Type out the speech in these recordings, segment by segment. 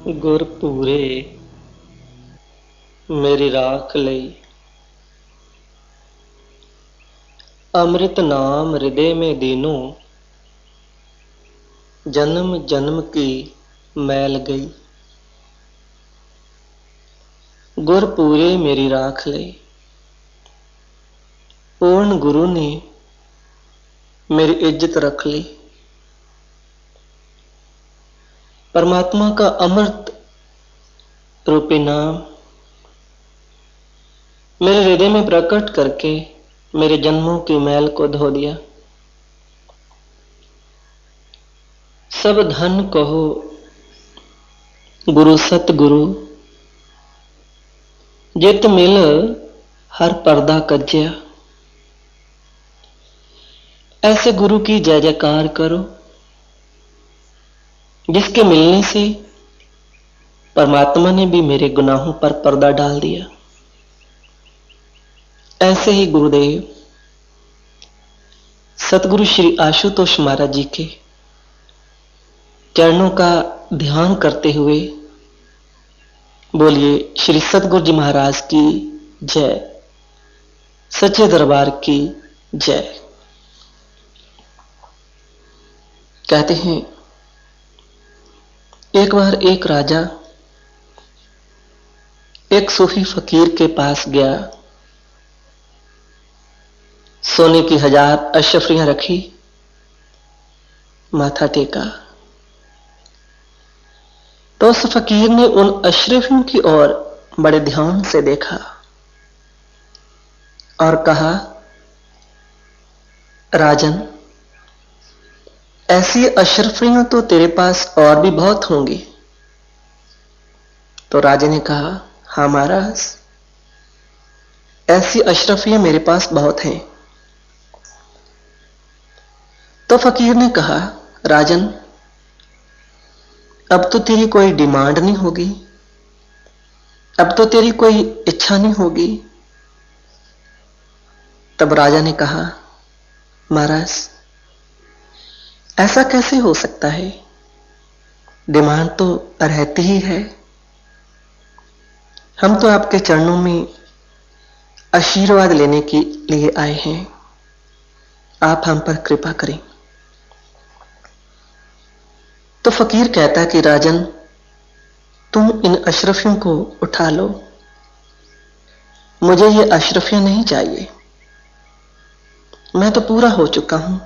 गुर पूरे मेरी राख लई। अमृत नाम हृदय में दीनों, जन्म जन्म की मैल गई। गुर पूरे मेरी राख लई। पूर्ण गुरु ने मेरी इज्जत रख ली। परमात्मा का अमृत रूपी नाम मेरे हृदय में प्रकट करके मेरे जन्मों की मैल को धो दिया। सब धन कहो गुरु सतगुरु, जित मिल हर पर्दा कज्या। ऐसे गुरु की जय जयकार करो जिसके मिलने से परमात्मा ने भी मेरे गुनाहों पर पर्दा डाल दिया। ऐसे ही गुरुदेव सतगुरु श्री आशुतोष महाराज जी के चरणों का ध्यान करते हुए बोलिए श्री सतगुरु जी महाराज की जय, सच्चे दरबार की जय। कहते हैं एक बार एक राजा एक सूफी फकीर के पास गया। सोने की 1000 अशरफियां रखी, माथा टेका तो उस फकीर ने उन अशरफियों की ओर बड़े ध्यान से देखा और कहा, राजन, ऐसी अशरफियां तो तेरे पास और भी बहुत होंगी। तो राजा ने कहा, हाँ महाराज, ऐसी अशरफियां मेरे पास बहुत हैं। तो फकीर ने कहा, राजन, अब तो तेरी कोई डिमांड नहीं होगी, अब तो तेरी कोई इच्छा नहीं होगी। तब राजा ने कहा, महाराज, ऐसा कैसे हो सकता है? डिमांड तो रहती ही है। हम तो आपके चरणों में आशीर्वाद लेने के लिए आए हैं, आप हम पर कृपा करें। तो फकीर कहता कि राजन, तुम इन अशरफियों को उठा लो, मुझे ये अशरफियां नहीं चाहिए, मैं तो पूरा हो चुका हूं,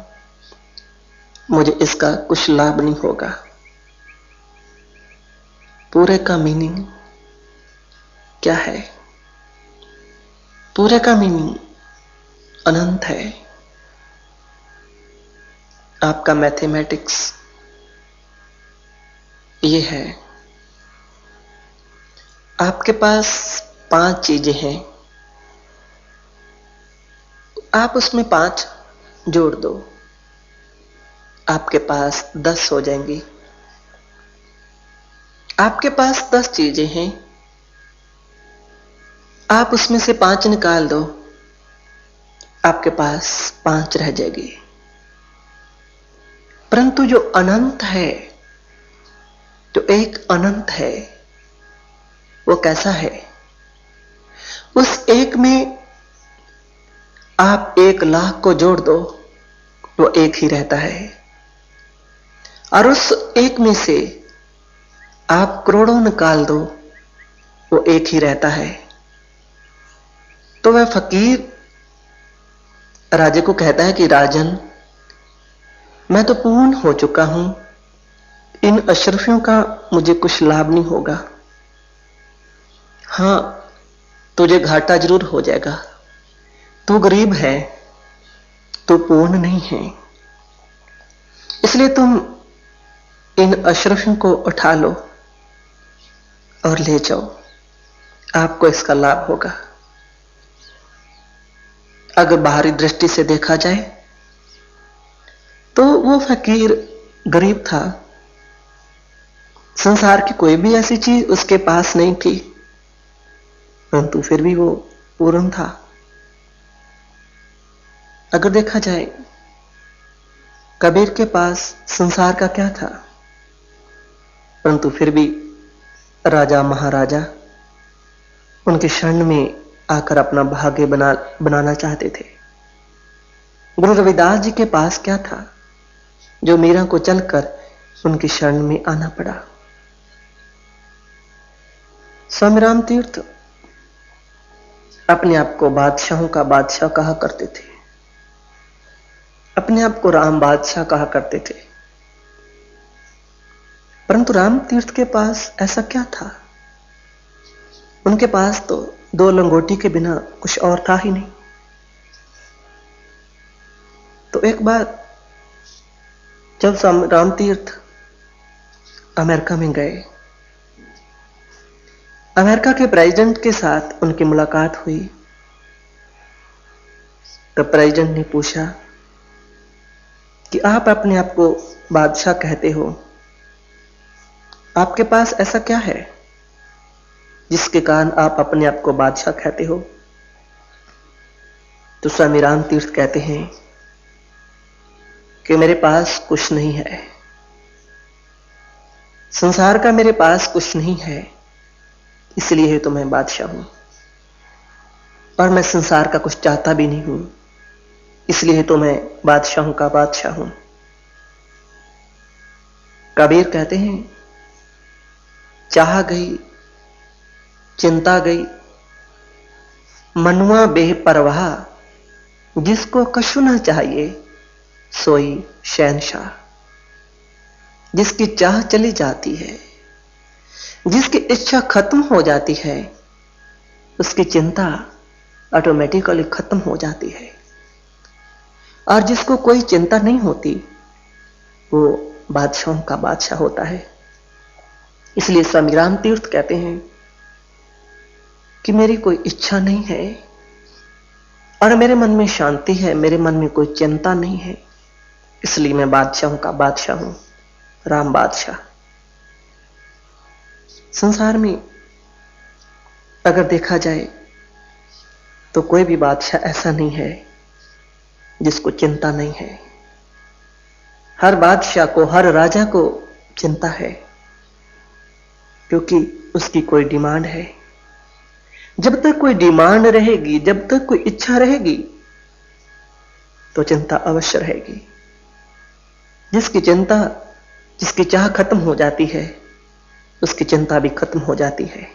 मुझे इसका कुछ लाभ नहीं होगा। पूरे का मीनिंग क्या है? पूरे का मीनिंग अनंत है। आपका मैथमेटिक्स ये है, आपके पास 5 चीजें हैं, आप उसमें 5 जोड़ दो, आपके पास 10 हो जाएंगी। आपके पास 10 चीजें हैं, आप उसमें से 5 निकाल दो, आपके पास 5 रह जाएगी। परंतु जो अनंत है, जो एक अनंत है, वो कैसा है? उस एक में आप 1,00,000 को जोड़ दो, वो एक ही रहता है। और उस एक में से आप करोड़ों निकाल दो, वो एक ही रहता है। तो वह फकीर राजे को कहता है कि राजन, मैं तो पूर्ण हो चुका हूं, इन अशरफियों का मुझे कुछ लाभ नहीं होगा। हां, तुझे घाटा जरूर हो जाएगा, तू गरीब है, तू पूर्ण नहीं है, इसलिए तुम इन अशरफियों को उठा लो और ले जाओ, आपको इसका लाभ होगा। अगर बाहरी दृष्टि से देखा जाए तो वो फकीर गरीब था, संसार की कोई भी ऐसी चीज उसके पास नहीं थी, परंतु फिर भी वो पूर्ण था। अगर देखा जाए, कबीर के पास संसार का क्या था, परंतु फिर भी राजा महाराजा उनके शरण में आकर अपना भाग्य बनाना चाहते थे। गुरु रविदास जी के पास क्या था जो मीरा को चलकर उनकी शरण में आना पड़ा। स्वामी राम तीर्थ अपने आप को बादशाहों का बादशाह कहा करते थे, अपने आप को राम बादशाह कहा करते थे। परंतु राम तीर्थ के पास ऐसा क्या था? उनके पास तो 2 लंगोटी के बिना कुछ और था ही नहीं। तो एक बार जब राम तीर्थ अमेरिका में गए, अमेरिका के प्रेसिडेंट के साथ उनकी मुलाकात हुई, तो प्रेसिडेंट ने पूछा कि आप अपने आप को बादशाह कहते हो, आपके पास ऐसा क्या है जिसके कारण आप अपने आप को बादशाह कहते हो? तो स्वामी राम तीर्थ कहते हैं कि मेरे पास कुछ नहीं है, संसार का मेरे पास कुछ नहीं है, इसलिए तो मैं बादशाह हूं। और मैं संसार का कुछ चाहता भी नहीं हूं, इसलिए तो मैं बादशाहों का बादशाह हूं। कबीर कहते हैं, चाह गई चिंता गई मनुआ बेपरवाह, जिसको कछु न चाहिए सोई शहंशाह। जिसकी चाह चली जाती है, जिसकी इच्छा खत्म हो जाती है, उसकी चिंता ऑटोमेटिकली खत्म हो जाती है। और जिसको कोई चिंता नहीं होती वो बादशाहों का बादशाह होता है। इसलिए स्वामी राम तीर्थ कहते हैं कि मेरी कोई इच्छा नहीं है और मेरे मन में शांति है, मेरे मन में कोई चिंता नहीं है, इसलिए मैं बादशाहों का बादशाह हूं, राम बादशाह। संसार में अगर देखा जाए तो कोई भी बादशाह ऐसा नहीं है जिसको चिंता नहीं है। हर बादशाह को, हर राजा को चिंता है, क्योंकि उसकी कोई डिमांड है। जब तक कोई डिमांड रहेगी, जब तक कोई इच्छा रहेगी, तो चिंता अवश्य रहेगी। जिसकी चाह खत्म हो जाती है, उसकी चिंता भी खत्म हो जाती है।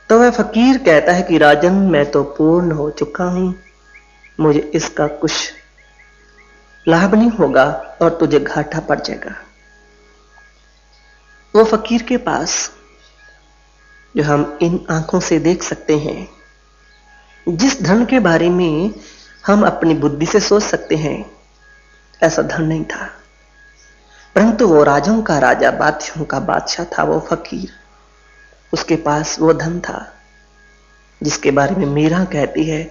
तो वह फकीर कहता है कि राजन, मैं तो पूर्ण हो चुका हूं, मुझे इसका कुछ लाभ नहीं होगा और तुझे घाटा पड़ जाएगा। वो फकीर के पास जो हम इन आंखों से देख सकते हैं, जिस धन के बारे में हम अपनी बुद्धि से सोच सकते हैं, ऐसा धन नहीं था। परंतु वो राजाओं का राजा, बादशाहों का बादशाह था वो फकीर। उसके पास वो धन था जिसके बारे में मीरा कहती है,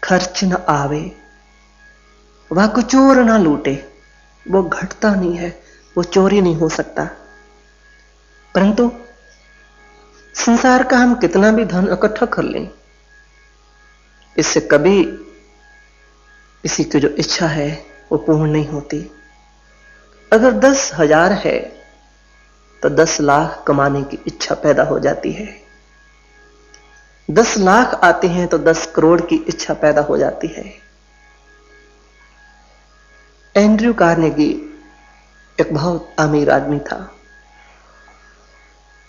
खर्च न आवे वह को चोर ना लूटे। वो घटता नहीं है, वो चोरी नहीं हो सकता। परंतु संसार का हम कितना भी धन इकट्ठा कर लें, इससे कभी किसी की जो इच्छा है वो पूर्ण नहीं होती। अगर 10,000 है तो 10 लाख कमाने की इच्छा पैदा हो जाती है। 10 लाख आते हैं तो 10 करोड़ की इच्छा पैदा हो जाती है। एंड्रयू कार्नेगी एक बहुत अमीर आदमी था।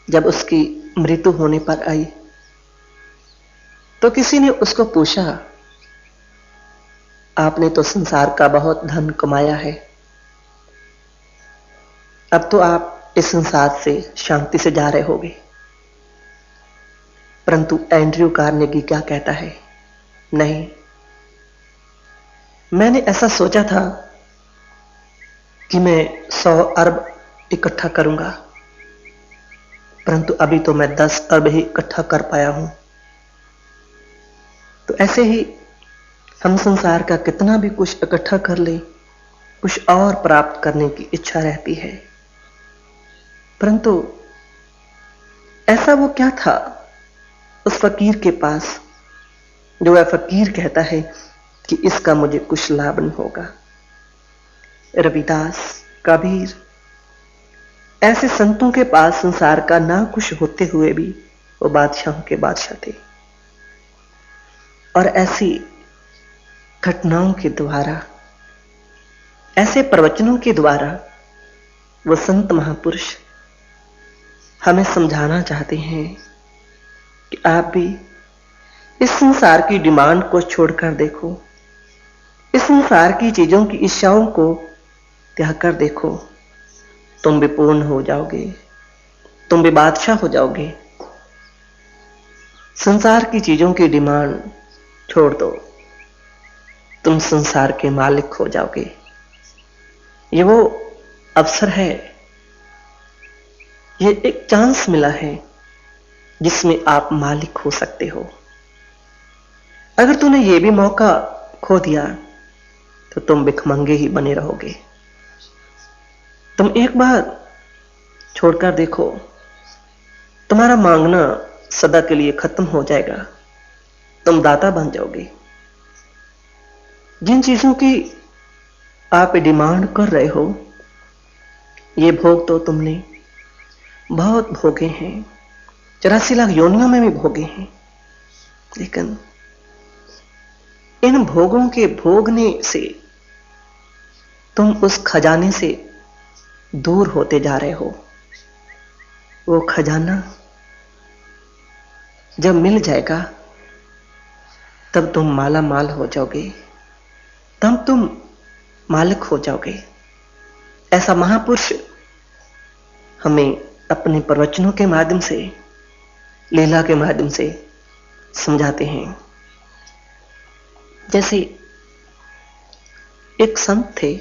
जब उसकी मृत्यु होने पर आई तो किसी ने उसको पूछा, आपने तो संसार का बहुत धन कमाया है, अब तो आप इस संसार से शांति से जा रहे होंगे। परंतु एंड्रयू कार्नेगी क्या कहता है, नहीं, मैंने ऐसा सोचा था कि मैं 100 अरब इकट्ठा करूंगा, परंतु अभी तो मैं 10 अरब ही इकट्ठा कर पाया हूं। तो ऐसे ही हम संसार का कितना भी कुछ इकट्ठा कर ले, कुछ और प्राप्त करने की इच्छा रहती है। परंतु ऐसा वो क्या था उस फकीर के पास, जो वह फकीर कहता है कि इसका मुझे कुछ लाभ नहीं होगा। रविदास, कबीर, ऐसे संतों के पास संसार का ना कुछ होते हुए भी वो बादशाहों के बादशाह थे। और ऐसी घटनाओं के द्वारा, ऐसे प्रवचनों के द्वारा वो संत महापुरुष हमें समझाना चाहते हैं कि आप भी इस संसार की डिमांड को छोड़कर देखो, इस संसार की चीजों की इच्छाओं को त्याग कर देखो, तुम भी पूर्ण हो जाओगे, तुम भी बादशाह हो जाओगे। संसार की चीजों की डिमांड छोड़ दो, तुम संसार के मालिक हो जाओगे। ये वो अवसर है, ये एक चांस मिला है जिसमें आप मालिक हो सकते हो। अगर तूने ये भी मौका खो दिया तो तुम भिखमंगे ही बने रहोगे। तुम एक बार छोड़कर देखो, तुम्हारा मांगना सदा के लिए खत्म हो जाएगा, तुम दाता बन जाओगे। जिन चीजों की आप डिमांड कर रहे हो, ये भोग तो तुमने बहुत भोगे हैं, 84 लाख योनियों में भी भोगे हैं, लेकिन इन भोगों के भोगने से तुम उस खजाने से दूर होते जा रहे हो। वो खजाना जब मिल जाएगा तब तुम माला माल हो जाओगे, तब तुम मालिक हो जाओगे। ऐसा महापुरुष हमें अपने प्रवचनों के माध्यम से, लीला के माध्यम से समझाते हैं। जैसे एक संत थे,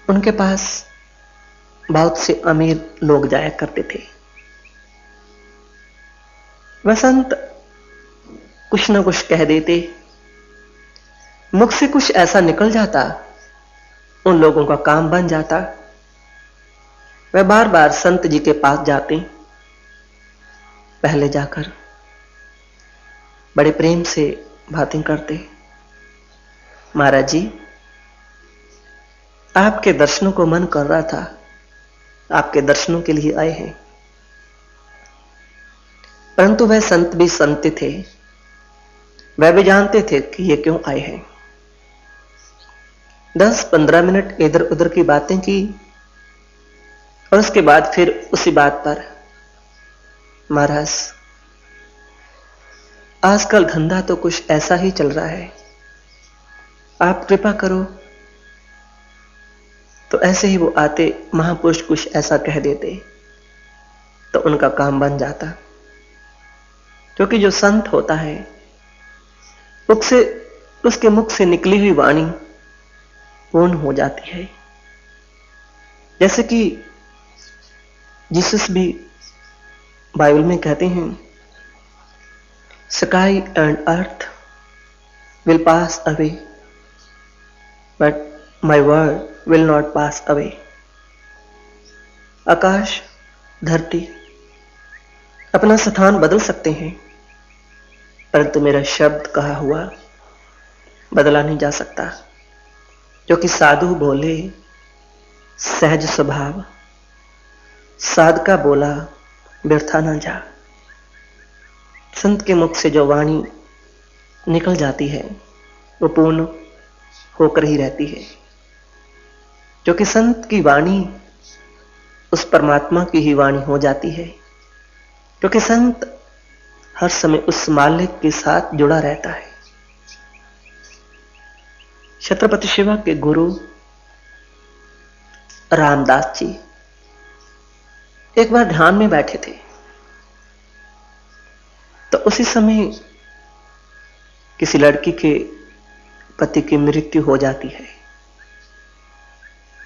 उनके पास बहुत से अमीर लोग जाया करते थे। वह संत कुछ न कुछ कह देते, मुख से कुछ ऐसा निकल जाता, उन लोगों का काम बन जाता। वह बार बार संत जी के पास जाते, पहले जाकर बड़े प्रेम से बातें करते, महाराज जी आपके दर्शनों को मन कर रहा था, आपके दर्शनों के लिए आए हैं। परंतु वह संत भी संत थे, वह भी जानते थे कि ये क्यों आए हैं। 10-15 मिनट इधर उधर की बातें की और उसके बाद फिर उसी बात पर, महाराज आजकल धंधा तो कुछ ऐसा ही चल रहा है, आप कृपा करो। तो ऐसे ही वो आते, महापुरुष कुछ ऐसा कह देते तो उनका काम बन जाता। क्योंकि जो संत होता है उसके मुख से निकली हुई वाणी पूर्ण हो जाती है। जैसे कि जीसस भी बाइबल में कहते हैं, sky and earth will pass away but my word will not pass away. आकाश धरती अपना स्थान बदल सकते हैं, परंतु मेरा शब्द कहा हुआ बदला नहीं जा सकता। जो कि साधु बोले सहज स्वभाव, साधका बोला व्यर्था न जा। संत के मुख से जो वाणी निकल जाती है वो पूर्ण होकर ही रहती है। जो कि संत की वाणी उस परमात्मा की ही वाणी हो जाती है, क्योंकि संत हर समय उस मालिक के साथ जुड़ा रहता है। छत्रपति शिवा के गुरु रामदास जी एक बार ध्यान में बैठे थे, तो उसी समय किसी लड़की के पति की मृत्यु हो जाती है।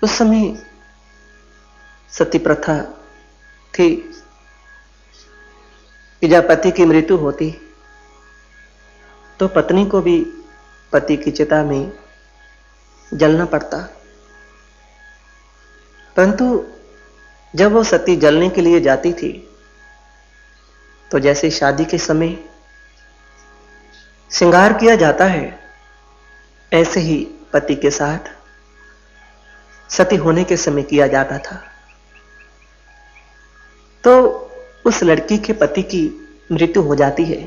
उस समय सती प्रथा थी कि जब पति की मृत्यु होती तो पत्नी को भी पति की चिता में जलना पड़ता। परंतु जब वो सती जलने के लिए जाती थी तो जैसे शादी के समय श्रृंगार किया जाता है, ऐसे ही पति के साथ सती होने के समय किया जाता था। तो उस लड़की के पति की मृत्यु हो जाती है,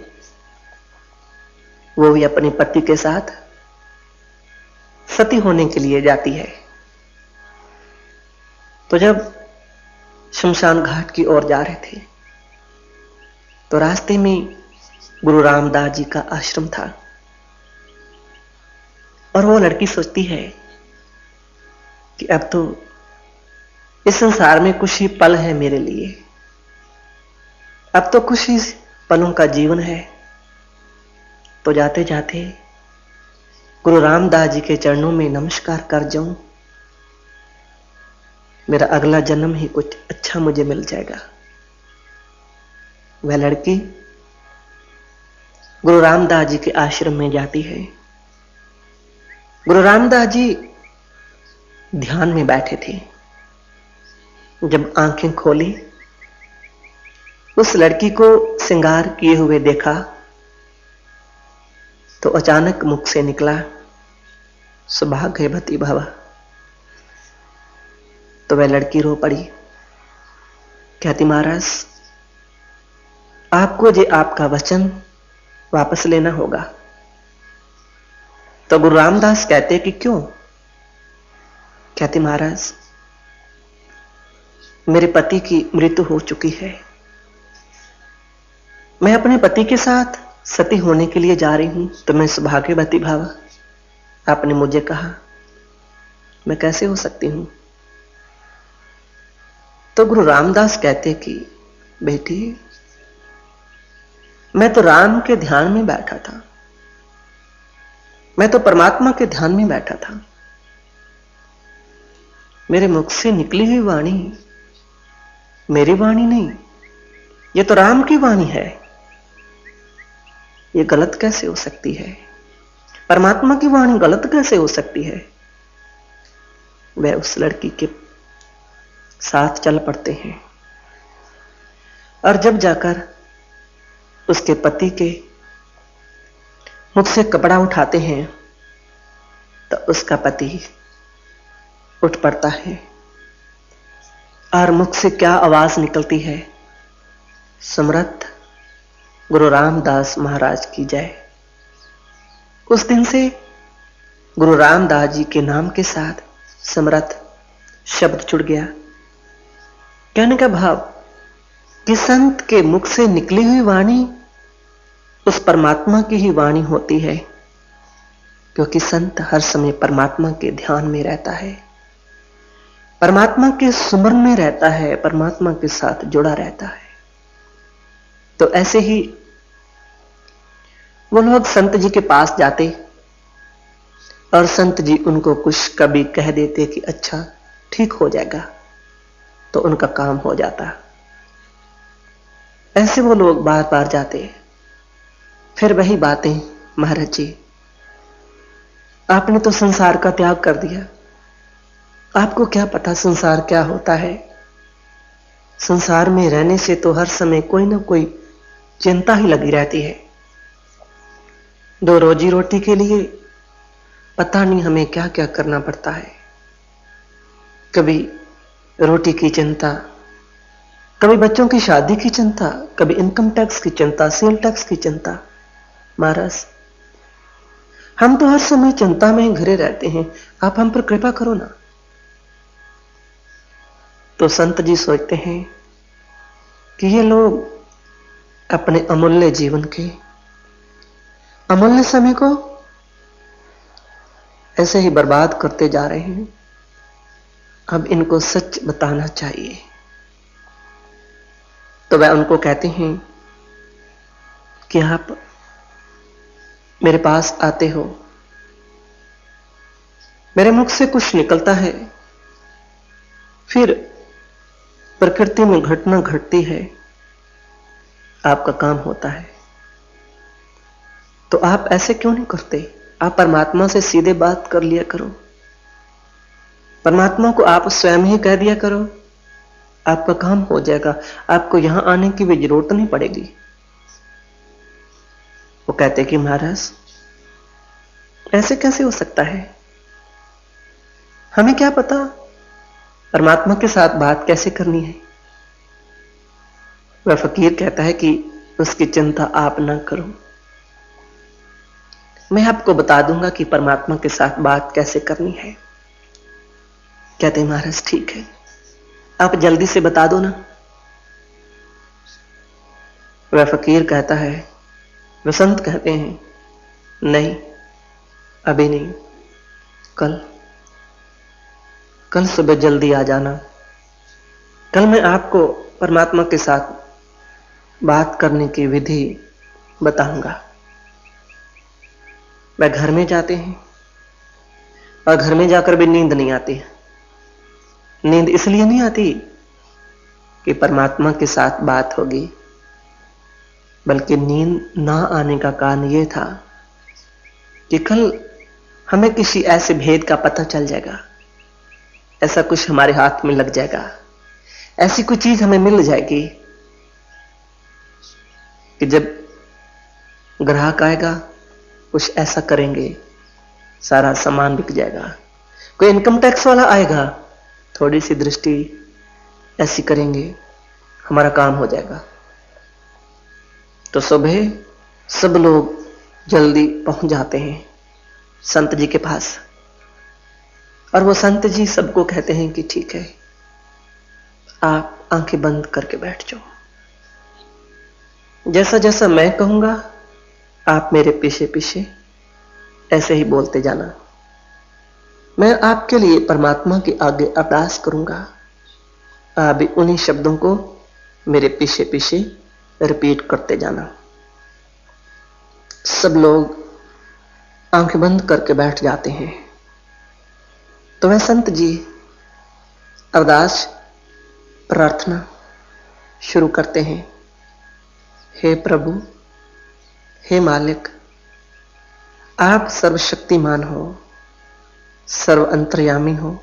वो भी अपने पति के साथ सती होने के लिए जाती है। तो जब शमशान घाट की ओर जा रहे थे तो रास्ते में गुरु रामदास जी का आश्रम था, और वो लड़की सोचती है कि अब तो इस संसार में कुछ ही पल है मेरे लिए, अब तो कुछ ही पलों का जीवन है, तो जाते जाते गुरु रामदास जी के चरणों में नमस्कार कर जाऊं, मेरा अगला जन्म ही कुछ अच्छा मुझे मिल जाएगा। वह लड़की गुरु रामदास जी के आश्रम में जाती है। गुरु रामदास जी ध्यान में बैठे थे। जब आंखें खोली, उस लड़की को श्रृंगार किए हुए देखा तो अचानक मुख से निकला, सौभाग्यवती भव। तो वह लड़की रो पड़ी, कहती महाराज आपको जे आपका वचन वापस लेना होगा। तो गुरु रामदास कहते कि क्यों? कहती महाराज मेरे पति की मृत्यु हो चुकी है, मैं अपने पति के साथ सती होने के लिए जा रही हूं, तो मैं सौभाग्यवती भाव। आपने मुझे कहा मैं कैसे हो सकती हूं? तो गुरु रामदास कहते कि बेटी मैं तो राम के ध्यान में बैठा था, मैं तो परमात्मा के ध्यान में बैठा था। मेरे मुख से निकली हुई वाणी मेरी वाणी नहीं, ये तो राम की वाणी है। ये गलत कैसे हो सकती है? परमात्मा की वाणी गलत कैसे हो सकती है? वह उस लड़की के साथ चल पड़ते हैं, और जब जाकर उसके पति के मुख से कपड़ा उठाते हैं तो उसका पति उठ पड़ता है, और मुख से क्या आवाज निकलती है, समर्थ गुरु रामदास महाराज की जय। उस दिन से गुरु रामदास जी के नाम के साथ समर्थ शब्द जुड़ गया। कहने का भाव कि संत के मुख से निकली हुई वाणी उस परमात्मा की ही वाणी होती है, क्योंकि संत हर समय परमात्मा के ध्यान में रहता है, परमात्मा के सुमरन में रहता है, परमात्मा के साथ जुड़ा रहता है। तो ऐसे ही वो लोग संत जी के पास जाते और संत जी उनको कुछ कभी कह देते कि अच्छा ठीक हो जाएगा, तो उनका काम हो जाता। ऐसे वो लोग बार बार जाते, फिर वही बातें, महाराज जी आपने तो संसार का त्याग कर दिया, आपको क्या पता संसार क्या होता है? संसार में रहने से तो हर समय कोई ना कोई चिंता ही लगी रहती है। दो रोजी रोटी के लिए पता नहीं हमें क्या क्या करना पड़ता है। कभी रोटी की चिंता, कभी बच्चों की शादी की चिंता, कभी इनकम टैक्स की चिंता, सेल टैक्स की चिंता। महाराज हम तो हर समय चिंता में घिरे रहते हैं, आप हम पर कृपा करो ना। तो संत जी सोचते हैं कि ये लोग अपने अमूल्य जीवन के अमूल्य समय को ऐसे ही बर्बाद करते जा रहे हैं, अब इनको सच बताना चाहिए। तो वह उनको कहते हैं कि आप मेरे पास आते हो, मेरे मुख से कुछ निकलता है, फिर प्रकृति में घटना घटती है, आपका काम होता है। तो आप ऐसे क्यों नहीं करते? आप परमात्मा से सीधे बात कर लिया करो, परमात्मा को आप स्वयं ही कह दिया करो, आपका काम हो जाएगा, आपको यहां आने की भी जरूरत नहीं पड़ेगी। वो कहते कि महाराज ऐसे कैसे हो सकता है? हमें क्या पता परमात्मा के साथ बात कैसे करनी है? वह फकीर कहता है कि उसकी चिंता आप ना करो, मैं आपको बता दूंगा कि परमात्मा के साथ बात कैसे करनी है। कहते हैं महाराज ठीक है, आप जल्दी से बता दो ना। वह फकीर कहता है, वह संत कहते हैं नहीं, अभी नहीं, कल सुबह जल्दी आ जाना। कल मैं आपको परमात्मा के साथ बात करने की विधि बताऊंगा। वह घर में जाते हैं और घर में जाकर भी नींद नहीं आती है। नींद इसलिए नहीं आती कि परमात्मा के साथ बात होगी, बल्कि नींद ना आने का कारण यह था कि कल हमें किसी ऐसे भेद का पता चल जाएगा, ऐसा कुछ हमारे हाथ में लग जाएगा, ऐसी कोई चीज हमें मिल जाएगी कि जब ग्राहक आएगा कुछ ऐसा करेंगे, सारा सामान बिक जाएगा। कोई इनकम टैक्स वाला आएगा, थोड़ी सी दृष्टि ऐसी करेंगे, हमारा काम हो जाएगा। तो सुबह सब लोग जल्दी पहुंच जाते हैं संत जी के पास, और वो संत जी सबको कहते हैं कि ठीक है, आप आंखें बंद करके बैठ जाओ, जैसा जैसा मैं कहूंगा आप मेरे पीछे पीछे ऐसे ही बोलते जाना। मैं आपके लिए परमात्मा के आगे अरदास करूंगा, आप भी उन्हीं शब्दों को मेरे पीछे पीछे रिपीट करते जाना। सब लोग आंखें बंद करके बैठ जाते हैं। तो वह संत जी अरदास प्रार्थना शुरू करते हैं। हे प्रभु, हे मालिक, आप सर्वशक्तिमान हो, सर्व अंतर्यामी हो,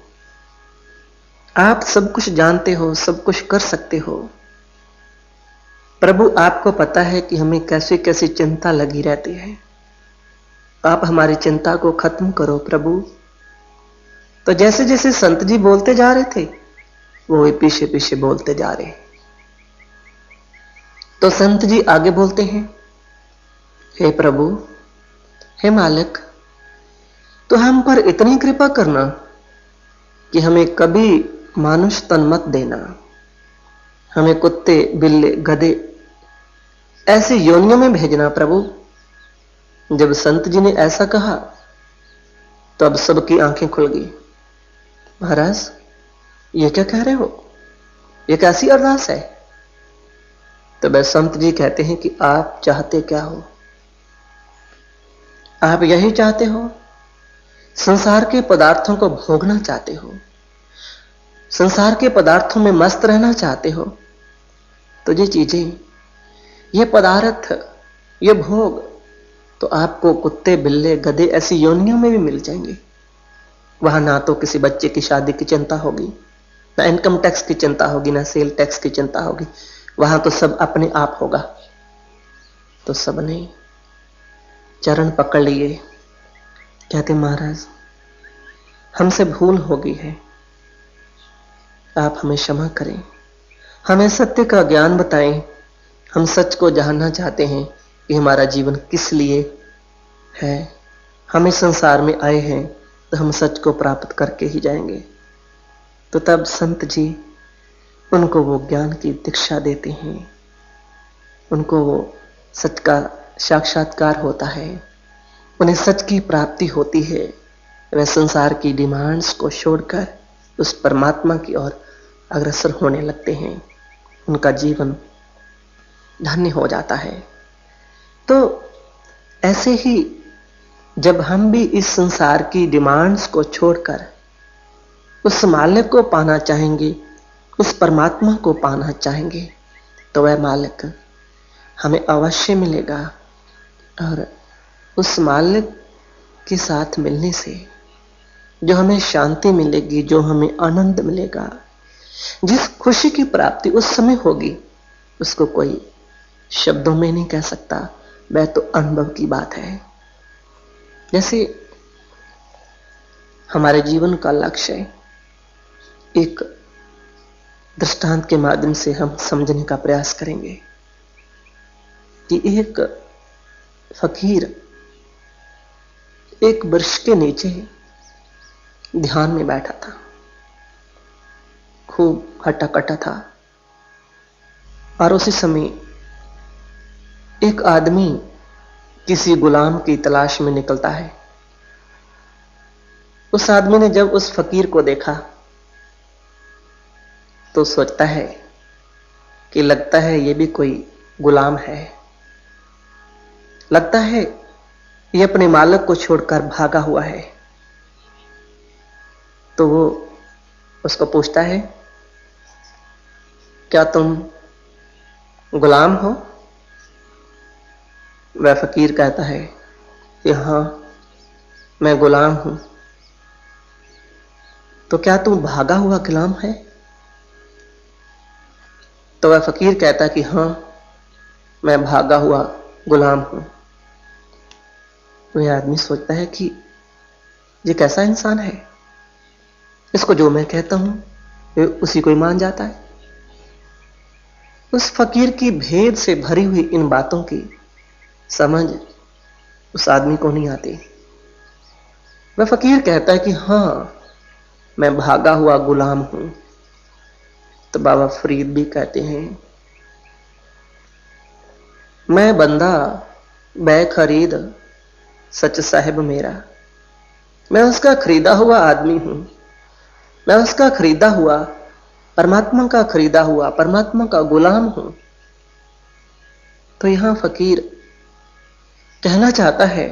आप सब कुछ जानते हो, सब कुछ कर सकते हो। प्रभु, आपको पता है कि हमें कैसी कैसी चिंता लगी रहती है, आप हमारी चिंता को खत्म करो प्रभु। तो जैसे जैसे संत जी बोलते जा रहे थे, वो भी पीछे पीछे बोलते जा रहे। तो संत जी आगे बोलते हैं, हे प्रभु, हे मालिक, तो हम पर इतनी कृपा करना कि हमें कभी मानुष तन मत देना, हमें कुत्ते बिल्ले गधे ऐसे योनियों में भेजना प्रभु। जब संत जी ने ऐसा कहा तो अब सबकी आंखें खुल गई। महाराज, ये क्या कह रहे हो, ये कैसी अरदास है? तो वह संत जी कहते हैं कि आप चाहते क्या हो? आप यही चाहते हो, संसार के पदार्थों को भोगना चाहते हो, संसार के पदार्थों में मस्त रहना चाहते हो। तो ये चीजें, ये पदार्थ, ये भोग तो आपको कुत्ते बिल्ले गधे ऐसी योनियों में भी मिल जाएंगे। वहां ना तो किसी बच्चे की शादी की चिंता होगी, ना इनकम टैक्स की चिंता होगी, ना सेल टैक्स की चिंता होगी, वहां तो सब अपने आप होगा। तो सबने चरण पकड़ लिए, कहते महाराज, हमसे भूल हो गई है, आप हमें क्षमा करें, हमें सत्य का ज्ञान बताएं। हम सच को जानना चाहते हैं कि हमारा जीवन किस लिए है। हम इस संसार में आए हैं तो हम सच को प्राप्त करके ही जाएंगे। तो तब संत जी उनको वो ज्ञान की दीक्षा देते हैं, उनको वो सच का साक्षात्कार होता है, उन्हें सच की प्राप्ति होती है। वे संसार की डिमांड्स को छोड़कर उस परमात्मा की ओर अग्रसर होने लगते हैं, उनका जीवन धन्य हो जाता है। तो ऐसे ही जब हम भी इस संसार की डिमांड्स को छोड़कर उस मालिक को पाना चाहेंगे, उस परमात्मा को पाना चाहेंगे, तो वह मालिक हमें अवश्य मिलेगा। और उस मालिक के साथ मिलने से जो हमें शांति मिलेगी, जो हमें आनंद मिलेगा, जिस खुशी की प्राप्ति उस समय होगी, उसको कोई शब्दों में नहीं कह सकता, वह तो अनुभव की बात है। जैसे हमारे जीवन का लक्ष्य एक दृष्टांत के माध्यम से हम समझने का प्रयास करेंगे कि एक फकीर एक वृक्ष के नीचे ध्यान में बैठा था। खूब हट्टा कट्टा था और उसी समय एक आदमी किसी गुलाम की तलाश में निकलता है। उस आदमी ने जब उस फकीर को देखा तो सोचता है कि लगता है ये भी कोई गुलाम है, लगता है ये अपने मालिक को छोड़कर भागा हुआ है। तो वो उसको पूछता है, क्या तुम गुलाम हो? वह फकीर कहता है कि हां, मैं गुलाम हूं। तो क्या तू भागा हुआ गुलाम है? तो वह फकीर कहता है कि हां, मैं भागा हुआ गुलाम हूं। तो यह आदमी सोचता है कि ये कैसा इंसान है, इसको जो मैं कहता हूं उसी को ही मान जाता है। उस फकीर की भेद से भरी हुई इन बातों की समझ उस आदमी को नहीं आती। वह फकीर कहता है कि हां, मैं भागा हुआ गुलाम हूं। तो बाबा फरीद भी कहते हैं, मैं बंदा बेखरीद सच साहिब मेरा। मैं उसका खरीदा हुआ आदमी हूं, मैं उसका खरीदा हुआ, परमात्मा का खरीदा हुआ, परमात्मा का गुलाम हूं। तो यहां फकीर कहना चाहता है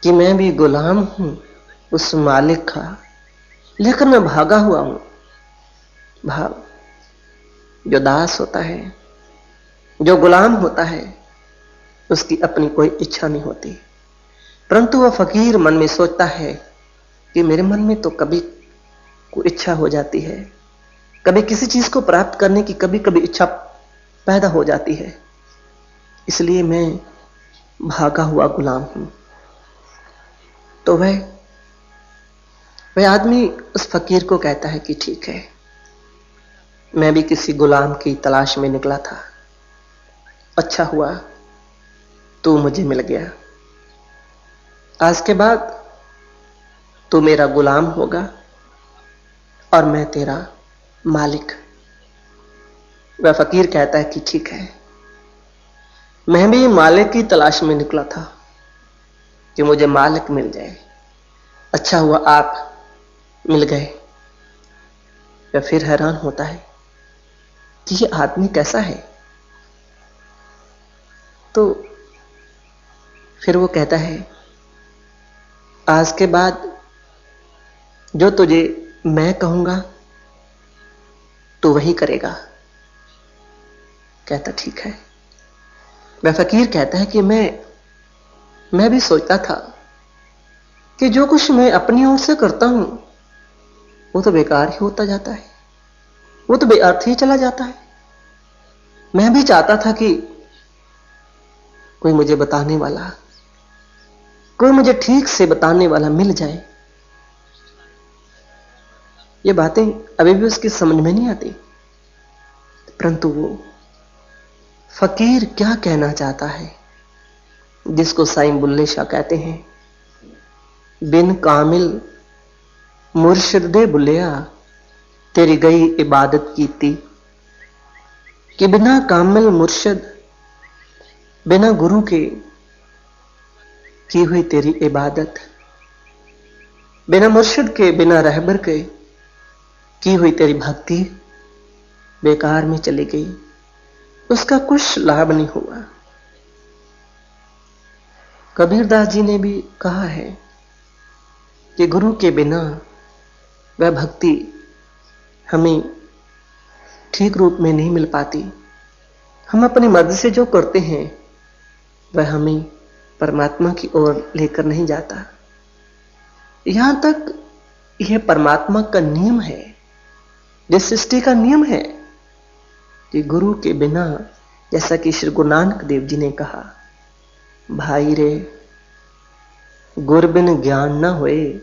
कि मैं भी गुलाम हूं उस मालिक का, लेकिन मैं भागा हुआ हूं। भाव जो दास होता है, जो गुलाम होता है, उसकी अपनी कोई इच्छा नहीं होती, परंतु वह फकीर मन में सोचता है कि मेरे मन में तो कभी कोई इच्छा हो जाती है, कभी किसी चीज को प्राप्त करने की कभी कभी इच्छा पैदा हो जाती है, इसलिए मैं भागा हुआ गुलाम हूं। तो वह आदमी उस फकीर को कहता है कि ठीक है, मैं भी किसी गुलाम की तलाश में निकला था, अच्छा हुआ तू मुझे मिल गया। आज के बाद तू मेरा गुलाम होगा और मैं तेरा मालिक। वह फकीर कहता है कि ठीक है, मैं भी मालिक की तलाश में निकला था कि मुझे मालिक मिल जाए, अच्छा हुआ आप मिल गए। वह फिर हैरान होता है कि ये आदमी कैसा है। तो फिर वो कहता है, आज के बाद जो तुझे मैं कहूंगा तो वही करेगा। कहता ठीक है। वह फकीर कहता है कि मैं भी सोचता था कि जो कुछ मैं अपनी ओर से करता हूं वो तो बेकार ही होता जाता है, वो तो बेअर्थ ही चला जाता है। मैं भी चाहता था कि कोई मुझे बताने वाला, कोई मुझे ठीक से बताने वाला मिल जाए। ये बातें अभी भी उसकी समझ में नहीं आती, परंतु वो फकीर क्या कहना चाहता है, जिसको साईं बुल्ले शाह कहते हैं, बिन कामिल मुर्शिद दे बुलिया तेरी गई इबादत कीती। कि बिना कामिल मुर्शिद, बिना गुरु के की हुई तेरी इबादत, बिना मुर्शिद के, बिना रहबर के की हुई तेरी भक्ति बेकार में चली गई, उसका कुछ लाभ नहीं हुआ। कबीरदास जी ने भी कहा है कि गुरु के बिना वह भक्ति हमें ठीक रूप में नहीं मिल पाती। हम अपनी मर्जी से जो करते हैं वह हमें परमात्मा की ओर लेकर नहीं जाता। यहां तक यह परमात्मा का नियम है, जिस सृष्टि का नियम है कि गुरु के बिना, जैसा कि श्री गुरु नानक देव जी ने कहा, भाई रे गुर बिन ज्ञान न होए,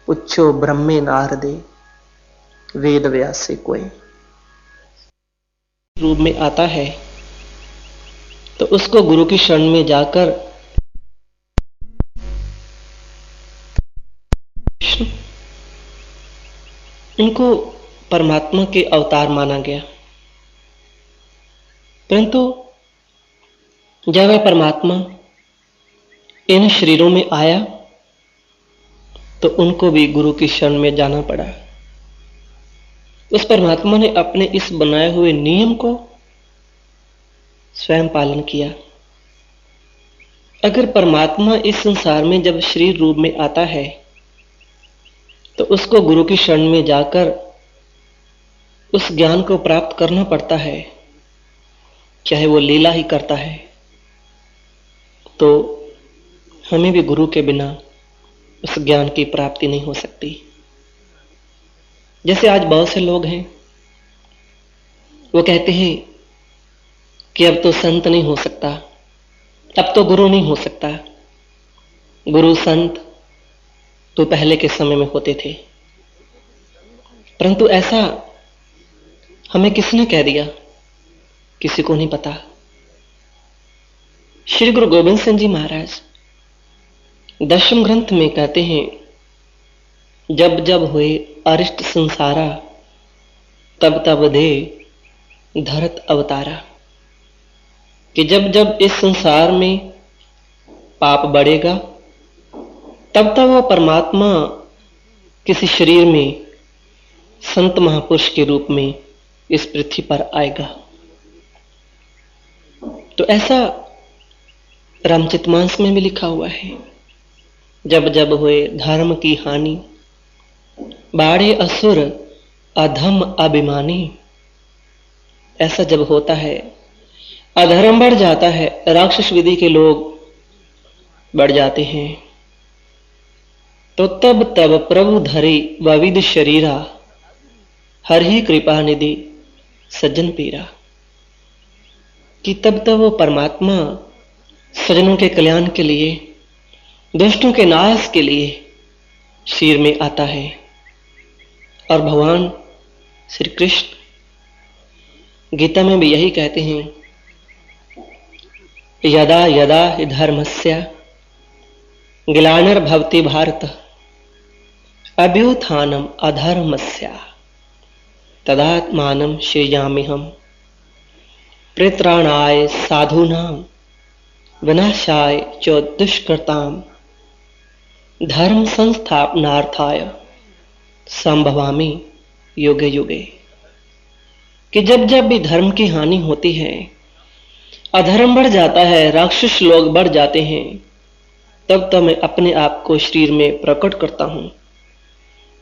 पुछो ब्रह्मे नारदे, वेद व्यासे कोई। रूप में आता है तो उसको गुरु की शरण में जाकर उनको परमात्मा के अवतार माना गया। परंतु जब वह परमात्मा इन शरीरों में आया तो उनको भी गुरु की शरण में जाना पड़ा। उस परमात्मा ने अपने इस बनाए हुए नियम को स्वयं पालन किया। अगर परमात्मा इस संसार में जब शरीर रूप में आता है तो उसको गुरु की शरण में जाकर उस ज्ञान को प्राप्त करना पड़ता है, चाहे वो लीला ही करता है, तो हमें भी गुरु के बिना उस ज्ञान की प्राप्ति नहीं हो सकती। जैसे आज बहुत से लोग हैं, वो कहते हैं कि अब तो संत नहीं हो सकता, अब तो गुरु नहीं हो सकता। गुरु संत तो पहले के समय में होते थे, परंतु ऐसा हमें किसने कह दिया? किसी को नहीं पता। श्री गुरु गोविंद सिंह जी महाराज दशम ग्रंथ में कहते हैं, जब जब हुए अरिष्ट संसारा तब तब दे धरत अवतारा, कि जब जब इस संसार में पाप बढ़ेगा तब तब वह परमात्मा किसी शरीर में संत महापुरुष के रूप में इस पृथ्वी पर आएगा। तो ऐसा रामचरितमानस में भी लिखा हुआ है, जब जब हुए धर्म की हानि बाढ़े असुर अधम अभिमानी। ऐसा जब होता है, अधर्म बढ़ जाता है, राक्षस विधि के लोग बढ़ जाते हैं, तो तब तब प्रभु धरे वविद शरीरा हर ही कृपा निधि सज्जन पीरा, कि तब तब वो परमात्मा सज्जनों के कल्याण के लिए, दुष्टों के नाश के लिए शरीर में आता है। और भगवान श्री कृष्ण गीता में भी यही कहते हैं, यदा यदा हि धर्मस्य ग्लानिर्भवति भारत अभ्युत्थानम अधर्मस्य तदात्मानं सृजाम्यहम् परित्राणाय साधूनां विनाशाय च दुष्कृतां धर्म संस्थापनार्थाय संभवामि युगे युगे। कि जब जब भी धर्म की हानि होती है, अधर्म बढ़ जाता है, राक्षस लोग बढ़ जाते हैं, तब तो मैं अपने आप को शरीर में प्रकट करता हूं,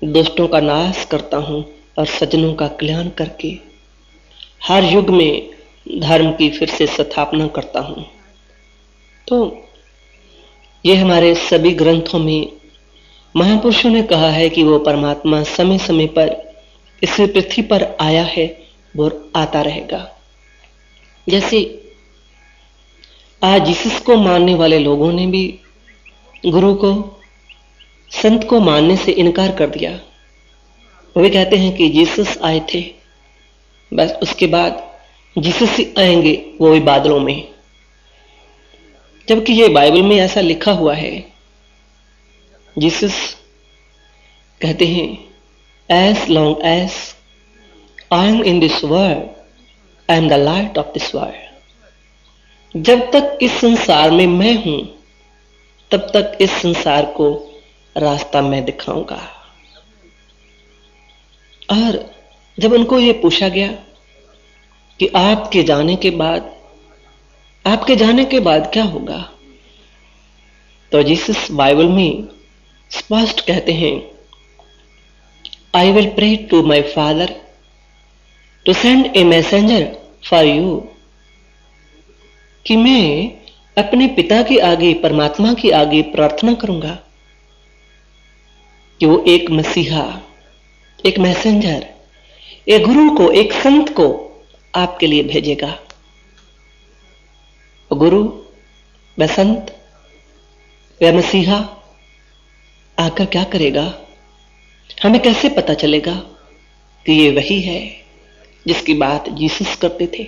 दुष्टों का नाश करता हूं और सज्जनों का कल्याण करके हर युग में धर्म की फिर से स्थापना करता हूं। तो ये हमारे सभी ग्रंथों में महापुरुषों ने कहा है कि वो परमात्मा समय समय पर इस पृथ्वी पर आया है, वो आता रहेगा। जैसे आज जीसस को मानने वाले लोगों ने भी गुरु को, संत को मानने से इनकार कर दिया। वो भी कहते हैं कि जीसस आए थे, बस उसके बाद जीसस ही आएंगे, वो भी बादलों में। जबकि ये बाइबल में ऐसा लिखा हुआ है। जीसस कहते हैं, as long as I am in this world I am the light of this world. जब तक इस संसार में मैं हूं, तब तक इस संसार को रास्ता मैं दिखाऊंगा। और जब उनको ये पूछा गया कि आपके जाने के बाद क्या होगा, तो जीसस बाइबल में स्पष्ट कहते हैं, I will pray to my father to send a messenger for you, कि मैं अपने पिता के आगे, परमात्मा के आगे प्रार्थना करूंगा कि वो एक मसीहा, एक मैसेंजर, एक गुरु को, एक संत को आपके लिए भेजेगा। गुरु व संत व मसीहा आकर क्या करेगा? हमें कैसे पता चलेगा कि ये वही है? जिसकी बात जीसस करते थे।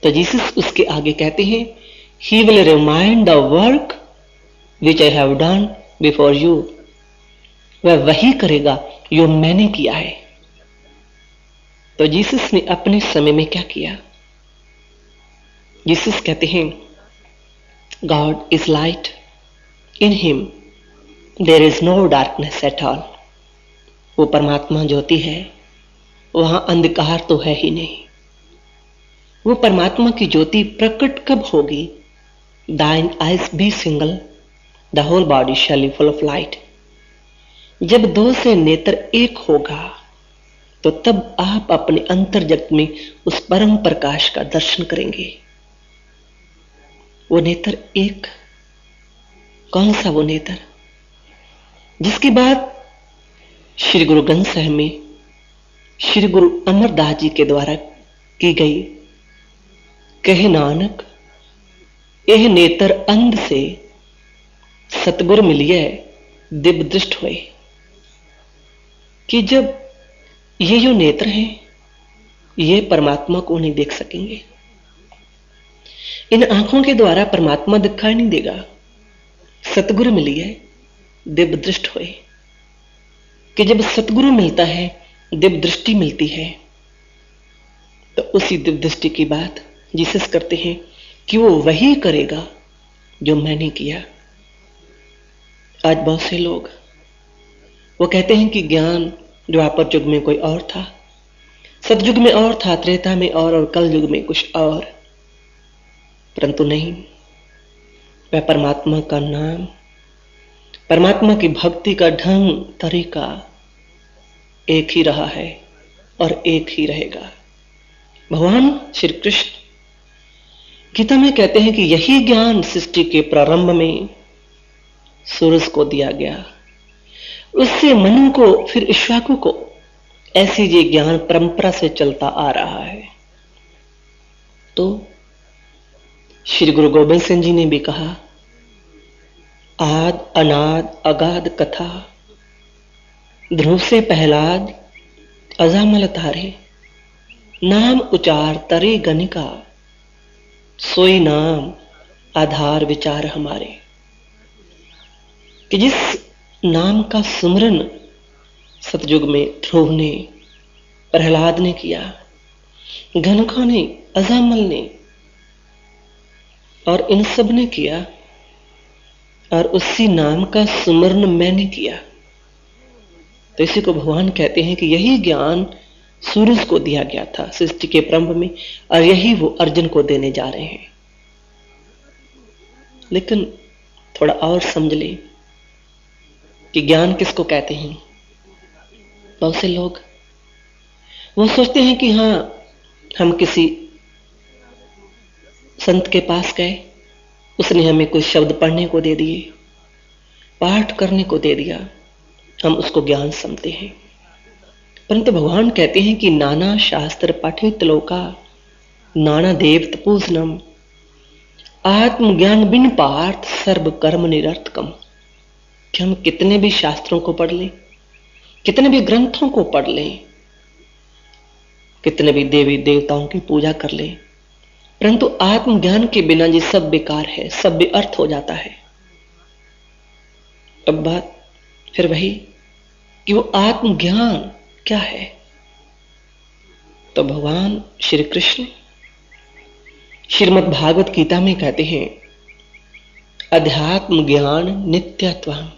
तो जीसस उसके आगे कहते हैं, he will remind the work which I have done before you. वह वही करेगा जो मैंने किया है। तो जीसस ने अपने समय में क्या किया? जीसस कहते हैं, God is light, in him there is no darkness at all. वो परमात्मा ज्योति है, वहां अंधकार तो है ही नहीं। वो परमात्मा की ज्योति प्रकट कब होगी? Thine eyes be single the whole body shall be full of light. जब दो से नेत्र एक होगा तो तब आप अपने अंतर जगत में उस परम प्रकाश का दर्शन करेंगे। वो नेत्र एक, कौन सा वो नेत्र? जिसकी बात श्री गुरु ग्रंथ साहिब में श्री गुरु अमरदास जी के द्वारा की गई। कहे नानक, यह नेत्र अंध से सतगुर मिलिए दिव्य दृष्ट हुए। कि जब ये जो नेत्र हैं, ये परमात्मा को नहीं देख सकेंगे। इन आंखों के द्वारा परमात्मा दिखाई नहीं देगा। सतगुरु मिलिए दिव्य दृष्ट हुए। कि जब सतगुरु मिलता है, दिव्य दृष्टि मिलती है, तो उसी दिव्य दृष्टि की बात जीसस करते हैं कि वो वही करेगा जो मैंने किया। आज बहुत से लोग वो कहते हैं कि ज्ञान द्वापर युग में कोई और था, सतयुग में और था, त्रेता में और कल युग में कुछ और। परंतु नहीं, वह परमात्मा का नाम, परमात्मा की भक्ति का ढंग तरीका एक ही रहा है और एक ही रहेगा। भगवान श्री कृष्ण गीता में कहते हैं कि यही ज्ञान सृष्टि के प्रारंभ में सूरज को दिया गया, उससे मनु को, फिर इक्ष्वाकु को। ऐसी ये ज्ञान परंपरा से चलता आ रहा है। तो श्री गुरु गोबिंद सिंह जी ने भी कहा, आद अनाद अगाध कथा, ध्रुव से पहलाद अजामल तारे, नाम उचार तरे गणिका, सोई नाम आधार विचार हमारे। कि जिस नाम का सुमरन सतयुग में ध्रुव ने, प्रहलाद ने किया, घनका ने, अजामल ने और इन सब ने किया, और उसी नाम का सुमरन मैंने किया। तो इसी को भगवान कहते हैं कि यही ज्ञान सूरज को दिया गया था सृष्टि के प्रारंभ में, और यही वो अर्जुन को देने जा रहे हैं। लेकिन थोड़ा और समझ ले कि ज्ञान किसको कहते हैं। बहुत से लोग वो सोचते हैं कि हां, हम किसी संत के पास गए, उसने हमें कुछ शब्द पढ़ने को दे दिए, पाठ करने को दे दिया, हम उसको ज्ञान समझते हैं। परंतु भगवान कहते हैं कि नाना शास्त्र पठित लोका, नाना देव तपूजनम, आत्मज्ञान बिन पार्थ सर्व कर्म निरर्थकम। कि हम कितने भी शास्त्रों को पढ़ लें, कितने भी ग्रंथों को पढ़ लें, कितने भी देवी देवताओं की पूजा कर लें, परंतु आत्मज्ञान के बिना ये सब बेकार है, सब बेअर्थ हो जाता है। अब बात फिर वही कि वो आत्मज्ञान क्या है। तो भगवान श्री कृष्ण श्रीमद् भागवत गीता में कहते हैं, अध्यात्म ज्ञान नित्यत्वम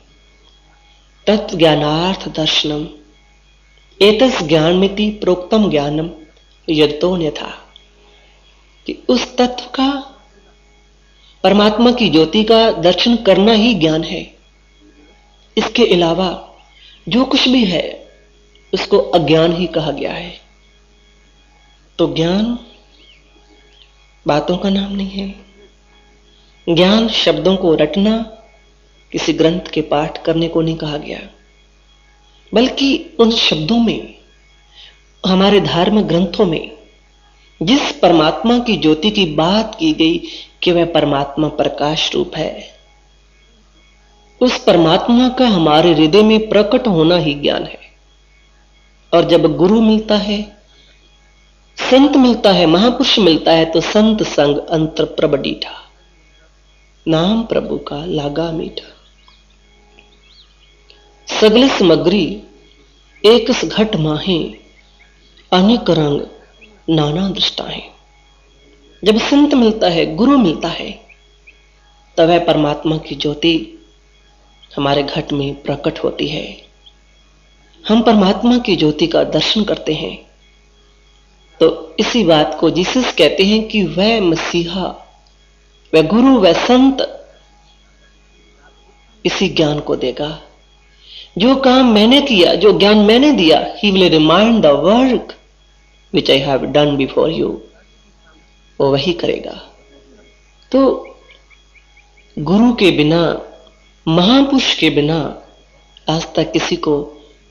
तत्व ज्ञानार्थ दर्शनम एतस् ज्ञानमिति प्रोक्तम ज्ञानम यतो न्यथा। कि उस तत्व का, परमात्मा की ज्योति का दर्शन करना ही ज्ञान है। इसके अलावा जो कुछ भी है उसको अज्ञान ही कहा गया है। तो ज्ञान बातों का नाम नहीं है। ज्ञान शब्दों को रटना, किसी ग्रंथ के पाठ करने को नहीं कहा गया, बल्कि उन शब्दों में, हमारे धार्मिक ग्रंथों में जिस परमात्मा की ज्योति की बात की गई कि वह परमात्मा प्रकाश रूप है, उस परमात्मा का हमारे हृदय में प्रकट होना ही ज्ञान है। और जब गुरु मिलता है संत मिलता है, महापुरुष मिलता है तो संत संग अंतर प्रभ डीठा, नाम प्रभु का लागा मीठा। सगले सामग्री एक घट माहे, अनेक रंग नाना दृष्टाएं। जब संत मिलता है, गुरु मिलता है, तब वह परमात्मा की ज्योति हमारे घट में प्रकट होती है। हम परमात्मा की ज्योति का दर्शन करते हैं। तो इसी बात को जीसस कहते हैं कि वह मसीहा, वह गुरु, वह संत इसी ज्ञान को देगा। जो काम मैंने किया, जो ज्ञान मैंने दिया, he will remind the work which I have done before you, वो वही करेगा। तो गुरु के बिना, महापुरुष के बिना आज तक किसी को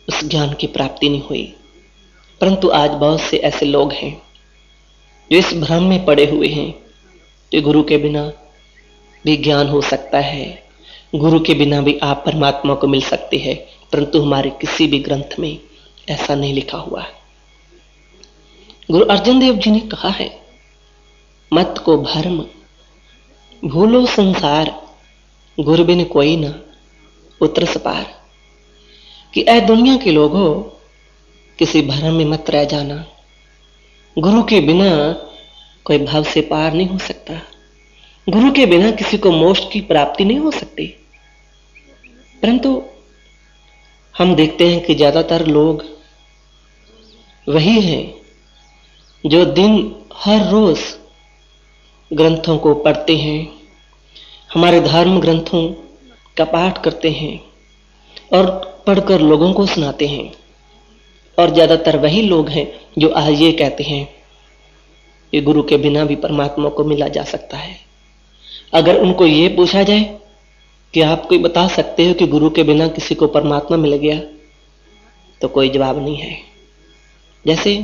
उस ज्ञान की प्राप्ति नहीं हुई। परंतु आज बहुत से ऐसे लोग हैं जो इस भ्रम में पड़े हुए हैं कि गुरु के बिना भी ज्ञान हो सकता है, गुरु के बिना भी आप परमात्मा को मिल सकते हैं। परंतु हमारे किसी भी ग्रंथ में ऐसा नहीं लिखा हुआ है। गुरु अर्जन देव जी ने कहा है, मत को भरम भूलो संसार, गुरु बिन कोई ना उतर पार। कि ऐ दुनिया के लोगों, किसी भरम में मत रह जाना। गुरु के बिना कोई भाव से पार नहीं हो सकता। गुरु के बिना किसी को मोक्ष की प्राप्ति नहीं हो सकती। परंतु हम देखते हैं कि ज्यादातर लोग वही हैं जो दिन हर रोज ग्रंथों को पढ़ते हैं, हमारे धर्म ग्रंथों का पाठ करते हैं और पढ़कर लोगों को सुनाते हैं। और ज्यादातर वही लोग हैं जो आज ये कहते हैं कि गुरु के बिना भी परमात्मा को मिला जा सकता है। अगर उनको ये पूछा जाए कि आप कोई बता सकते हो कि गुरु के बिना किसी को परमात्मा मिल गया, तो कोई जवाब नहीं है। जैसे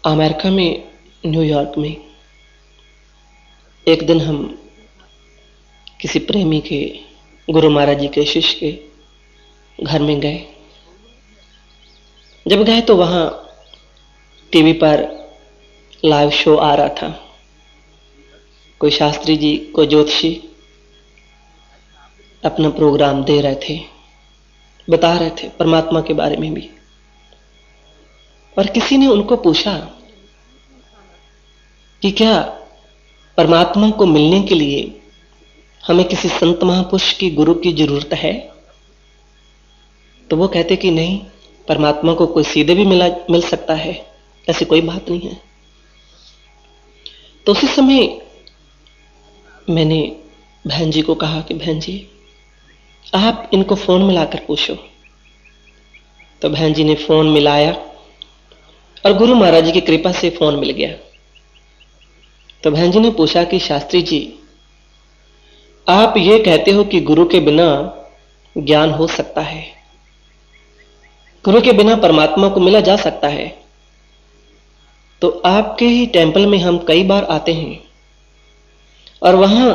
अमेरिका में, न्यूयॉर्क में एक दिन हम किसी प्रेमी के, गुरु महाराज जी के शिष्य के घर में गए। जब गए तो वहां टीवी पर लाइव शो आ रहा था। कोई शास्त्री जी, कोई ज्योतिषी अपना प्रोग्राम दे रहे थे, बता रहे थे परमात्मा के बारे में भी। और किसी ने उनको पूछा कि क्या परमात्मा को मिलने के लिए हमें किसी संत महापुरुष की, गुरु की जरूरत है? तो वो कहते कि नहीं, परमात्मा को कोई सीधे भी मिल सकता है, ऐसी कोई बात नहीं है। तो उसी समय मैंने बहन जी को कहा कि बहन जी, आप इनको फोन मिलाकर पूछो। तो बहन जी ने फोन मिलाया और गुरु महाराज जी की कृपा से फोन मिल गया। तो बहन जी ने पूछा कि शास्त्री जी, आप ये कहते हो कि गुरु के बिना ज्ञान हो सकता है, गुरु के बिना परमात्मा को मिला जा सकता है, तो आपके ही टेंपल में हम कई बार आते हैं और वहां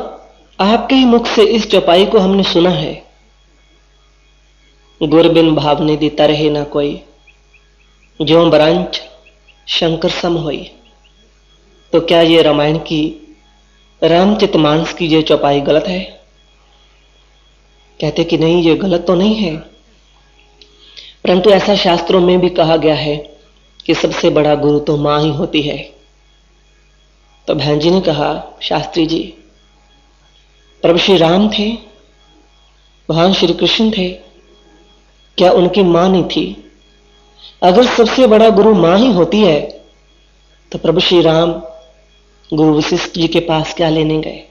आपके ही मुख से इस चौपाई को हमने सुना है, गुर बिन भावने दी तरहे ना कोई, ज्यों ब्रांच शंकर सम होई। तो क्या ये रामायण की, रामचरितमानस की ये चौपाई गलत है? कहते कि नहीं, ये गलत तो नहीं है, परंतु ऐसा शास्त्रों में भी कहा गया है कि सबसे बड़ा गुरु तो मां ही होती है। तो बहन जी ने कहा, शास्त्री जी, प्रभु श्री राम थे, भगवान श्री कृष्ण थे, क्या उनकी मां नहीं थी? अगर सबसे बड़ा गुरु मां ही होती है तो प्रभु श्री राम गुरु वशिष्ठ जी के पास क्या लेने गए?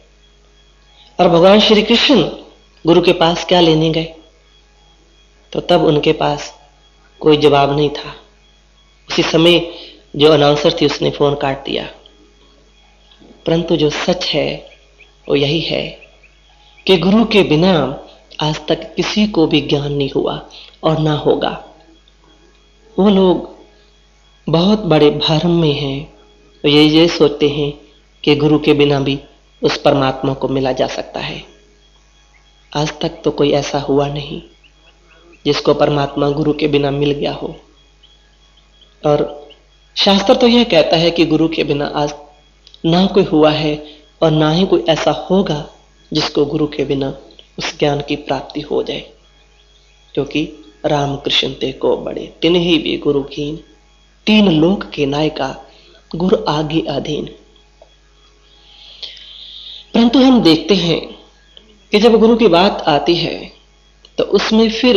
और भगवान श्री कृष्ण गुरु के पास क्या लेने गए? तो तब उनके पास कोई जवाब नहीं था। उसी समय जो अनाउंसर थी उसने फोन काट दिया। परंतु जो सच है वो यही है कि गुरु के बिना आज तक किसी को भी ज्ञान नहीं हुआ और ना होगा। वो लोग बहुत बड़े भ्रम में हैं, तो ये सोचते हैं कि गुरु के बिना भी उस परमात्मा को मिला जा सकता है। आज तक तो कोई ऐसा हुआ नहीं जिसको परमात्मा गुरु के बिना मिल गया हो। और शास्त्र तो यह कहता है कि गुरु के बिना आज ना कोई हुआ है और ना ही कोई ऐसा होगा जिसको गुरु के बिना उस ज्ञान की प्राप्ति हो जाए, क्योंकि रामकृष्ण ते को बड़े तिन ही भी गुरु कीन, तीन लोक के नायका गुरु आगे अधीन। परंतु हम देखते हैं कि जब गुरु की बात आती है तो उसमें फिर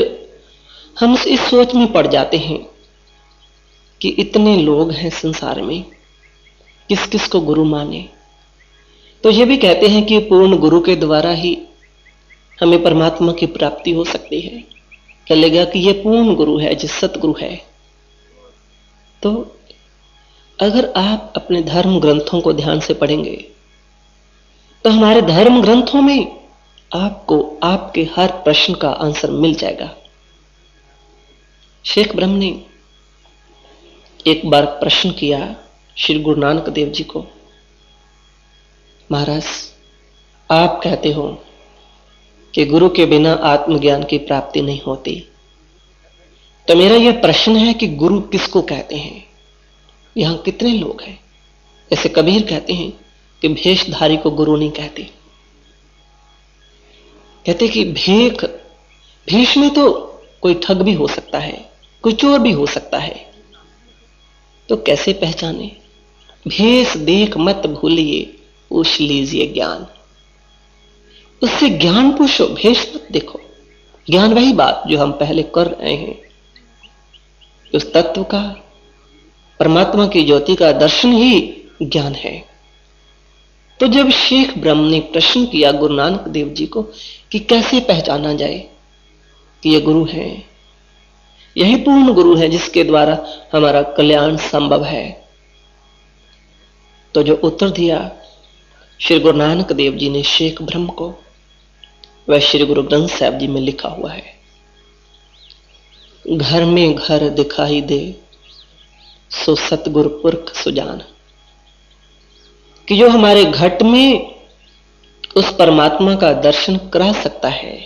हम इस सोच में पड़ जाते हैं कि इतने लोग हैं संसार में, किस किस को गुरु माने। तो ये भी कहते हैं कि पूर्ण गुरु के द्वारा ही हमें परमात्मा की प्राप्ति हो सकती है। चलेगा कि ये पूर्ण गुरु है, जिस सतगुरु है। तो अगर आप अपने धर्म ग्रंथों को ध्यान से पढ़ेंगे तो हमारे धर्म ग्रंथों में आपको आपके हर प्रश्न का आंसर मिल जाएगा। शेख ब्रह्म ने एक बार प्रश्न किया श्री गुरु नानक देव जी को, महाराज आप कहते हो कि गुरु के बिना आत्मज्ञान की प्राप्ति नहीं होती, तो मेरा यह प्रश्न है कि गुरु किसको कहते हैं? यहां कितने लोग हैं? जैसे कबीर कहते हैं कि भेषधारी को गुरु नहीं कहते, कहते कि भेष में तो कोई ठग भी हो सकता है, कोई चोर भी हो सकता है, तो कैसे पहचाने? भेष देख मत भूलिए, पूछ लीजिए ज्ञान। उससे ज्ञान पूछो, भेष मत देखो। ज्ञान वही बात जो हम पहले कर रहे हैं, उस तत्व का, परमात्मा की ज्योति का दर्शन ही ज्ञान है। तो जब शेख ब्रह्म ने प्रश्न किया गुरु नानक देव जी को कि कैसे पहचाना जाए कि ये गुरु है, यही पूर्ण गुरु है जिसके द्वारा हमारा कल्याण संभव है, तो जो उत्तर दिया श्री गुरु नानक देव जी ने शेख ब्रह्म को, वह श्री गुरु ग्रंथ साहिब जी में लिखा हुआ है। घर में घर दिखाई दे सो सतगुरु पुरख सुजान, कि जो हमारे घट में उस परमात्मा का दर्शन करा सकता है,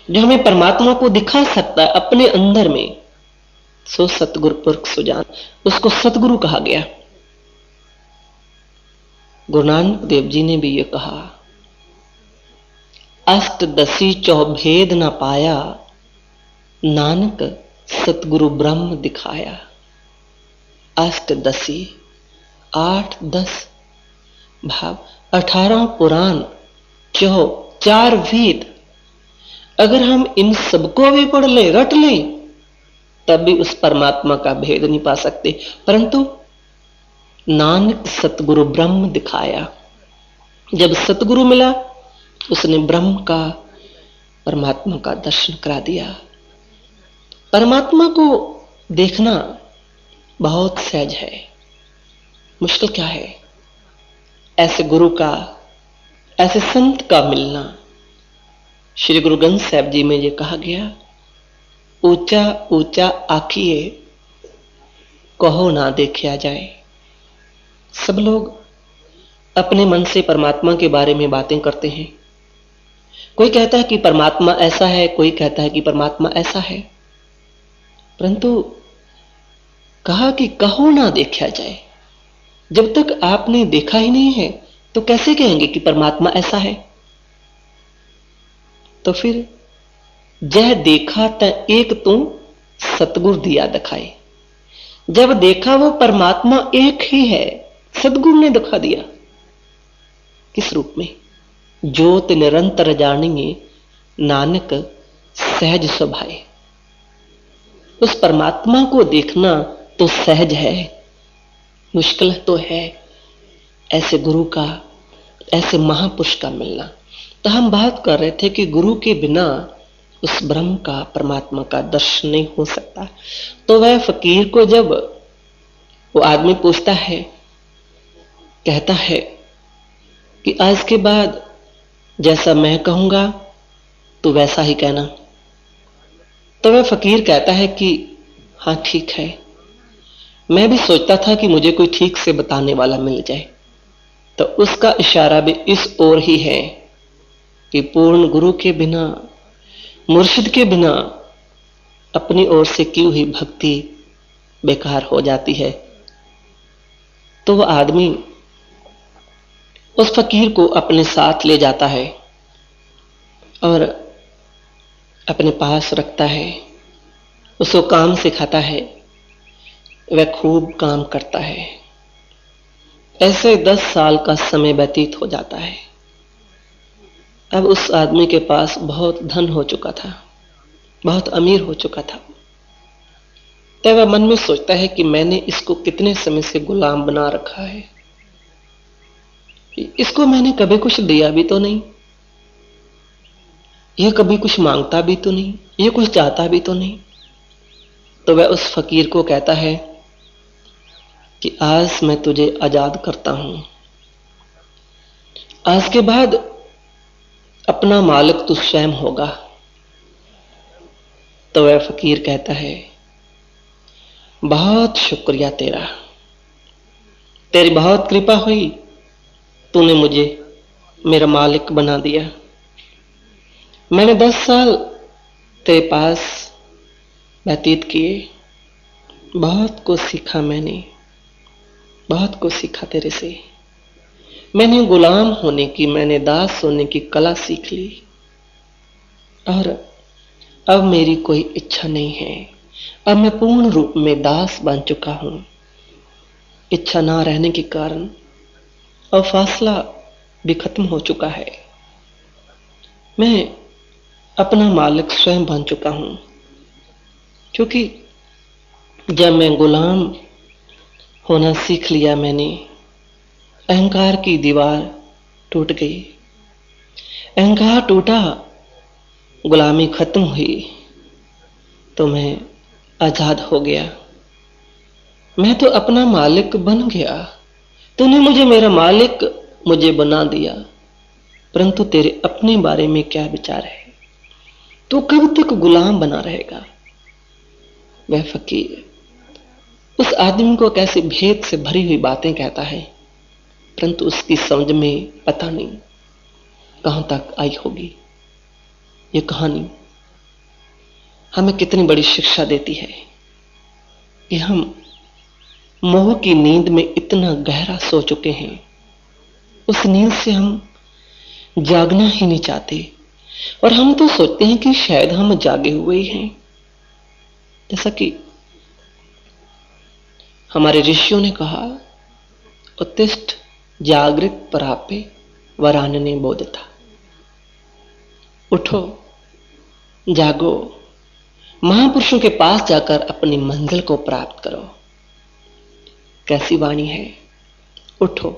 जो हमें परमात्मा को दिखा सकता है अपने अंदर में, सो सतगुरु पुरख सुजान, उसको सतगुरु कहा गया। गुरु नानक देव जी ने भी ये कहा, अष्टदशी चौभेद न पाया, नानक सतगुरु ब्रह्म दिखाया। अष्टदशी 8-10 भाव, 18 पुराण, 4 वेद, अगर हम इन सबको भी पढ़ ले, रट ले, तब भी उस परमात्मा का भेद नहीं पा सकते। परंतु नानक सतगुरु ब्रह्म दिखाया, जब सतगुरु मिला उसने ब्रह्म का, परमात्मा का दर्शन करा दिया। परमात्मा को देखना बहुत सहज है, मुश्किल क्या है? ऐसे गुरु का, ऐसे संत का मिलना। श्री गुरु ग्रंथ साहिब जी में ये कहा गया, ऊंचा ऊंचा आखिए कहो ना देखा जाए। सब लोग अपने मन से परमात्मा के बारे में बातें करते हैं। कोई कहता है कि परमात्मा ऐसा है, कोई कहता है कि परमात्मा ऐसा है, परंतु कहा कि कहो ना देखा जाए। जब तक आपने देखा ही नहीं है तो कैसे कहेंगे कि परमात्मा ऐसा है? तो फिर जह देखा त एक तू सतगुरु दिया दिखाए, जब देखा वो परमात्मा एक ही है, सतगुरु ने दिखा दिया। किस रूप में? ज्योत निरंतर जानिए नानक सहज स्वभाव। उस परमात्मा को देखना तो सहज है, मुश्किल तो है ऐसे गुरु का, ऐसे महापुरुष का मिलना। तो हम बात कर रहे थे कि गुरु के बिना उस ब्रह्म का, परमात्मा का दर्शन नहीं हो सकता। तो वह फकीर को जब वो आदमी पूछता है, कहता है कि आज के बाद जैसा मैं कहूंगा तो वैसा ही कहना, तो वह फकीर कहता है कि हाँ ठीक है, मैं भी सोचता था कि मुझे कोई ठीक से बताने वाला मिल जाए। तो उसका इशारा भी इस ओर ही है कि पूर्ण गुरु के बिना, मुर्शिद के बिना अपनी ओर से की हुई भक्ति बेकार हो जाती है, तो वह आदमी उस फकीर को अपने साथ ले जाता है और अपने पास रखता है, उसको काम सिखाता है, वह खूब काम करता है। ऐसे 10 साल का समय व्यतीत हो जाता है। अब उस आदमी के पास बहुत धन हो चुका था, बहुत अमीर हो चुका था। तब वह मन में सोचता है कि मैंने इसको कितने समय से गुलाम बना रखा है, इसको मैंने कभी कुछ दिया भी तो नहीं, यह कभी कुछ मांगता भी तो नहीं, यह कुछ चाहता भी तो नहीं। तो वह उस फकीर को कहता है कि आज मैं तुझे आजाद करता हूं, आज के बाद अपना मालिक तू स्वयं होगा। तो वह फकीर कहता है, बहुत शुक्रिया तेरा, तेरी बहुत कृपा हुई, तूने मुझे मेरा मालिक बना दिया। मैंने 10 साल तेरे पास व्यतीत किए, बहुत कुछ सीखा, मैंने बहुत कुछ सीखा तेरे से। मैंने गुलाम होने की, मैंने दास होने की कला सीख ली, और अब मेरी कोई इच्छा नहीं है। अब मैं पूर्ण रूप में दास बन चुका हूं। इच्छा ना रहने के कारण अब फासला भी खत्म हो चुका है। मैं अपना मालिक स्वयं बन चुका हूं, क्योंकि जब मैं गुलाम होना सीख लिया, मैंने अहंकार की दीवार टूट गई, अहंकार टूटा, गुलामी खत्म हुई, तो मैं आजाद हो गया। मैं तो अपना मालिक बन गया। तूने मुझे मेरा मालिक मुझे बना दिया, परंतु तेरे अपने बारे में क्या विचार है? तू कब तक गुलाम बना रहेगा? वह फकीर उस आदमी को कैसे भेद से भरी हुई बातें कहता है, परंतु उसकी समझ में पता नहीं कहां तक आई होगी। यह कहानी हमें कितनी बड़ी शिक्षा देती है कि हम मोह की नींद में इतना गहरा सो चुके हैं, उस नींद से हम जागना ही नहीं चाहते, और हम तो सोचते हैं कि शायद हम जागे हुए ही हैं। जैसा कि हमारे ऋषियों ने कहा, उत्तिष्ठ जागृत परापे वरानने बोधता। उठो, जागो, महापुरुषों के पास जाकर अपनी मंजिल को प्राप्त करो। कैसी वाणी है, उठो,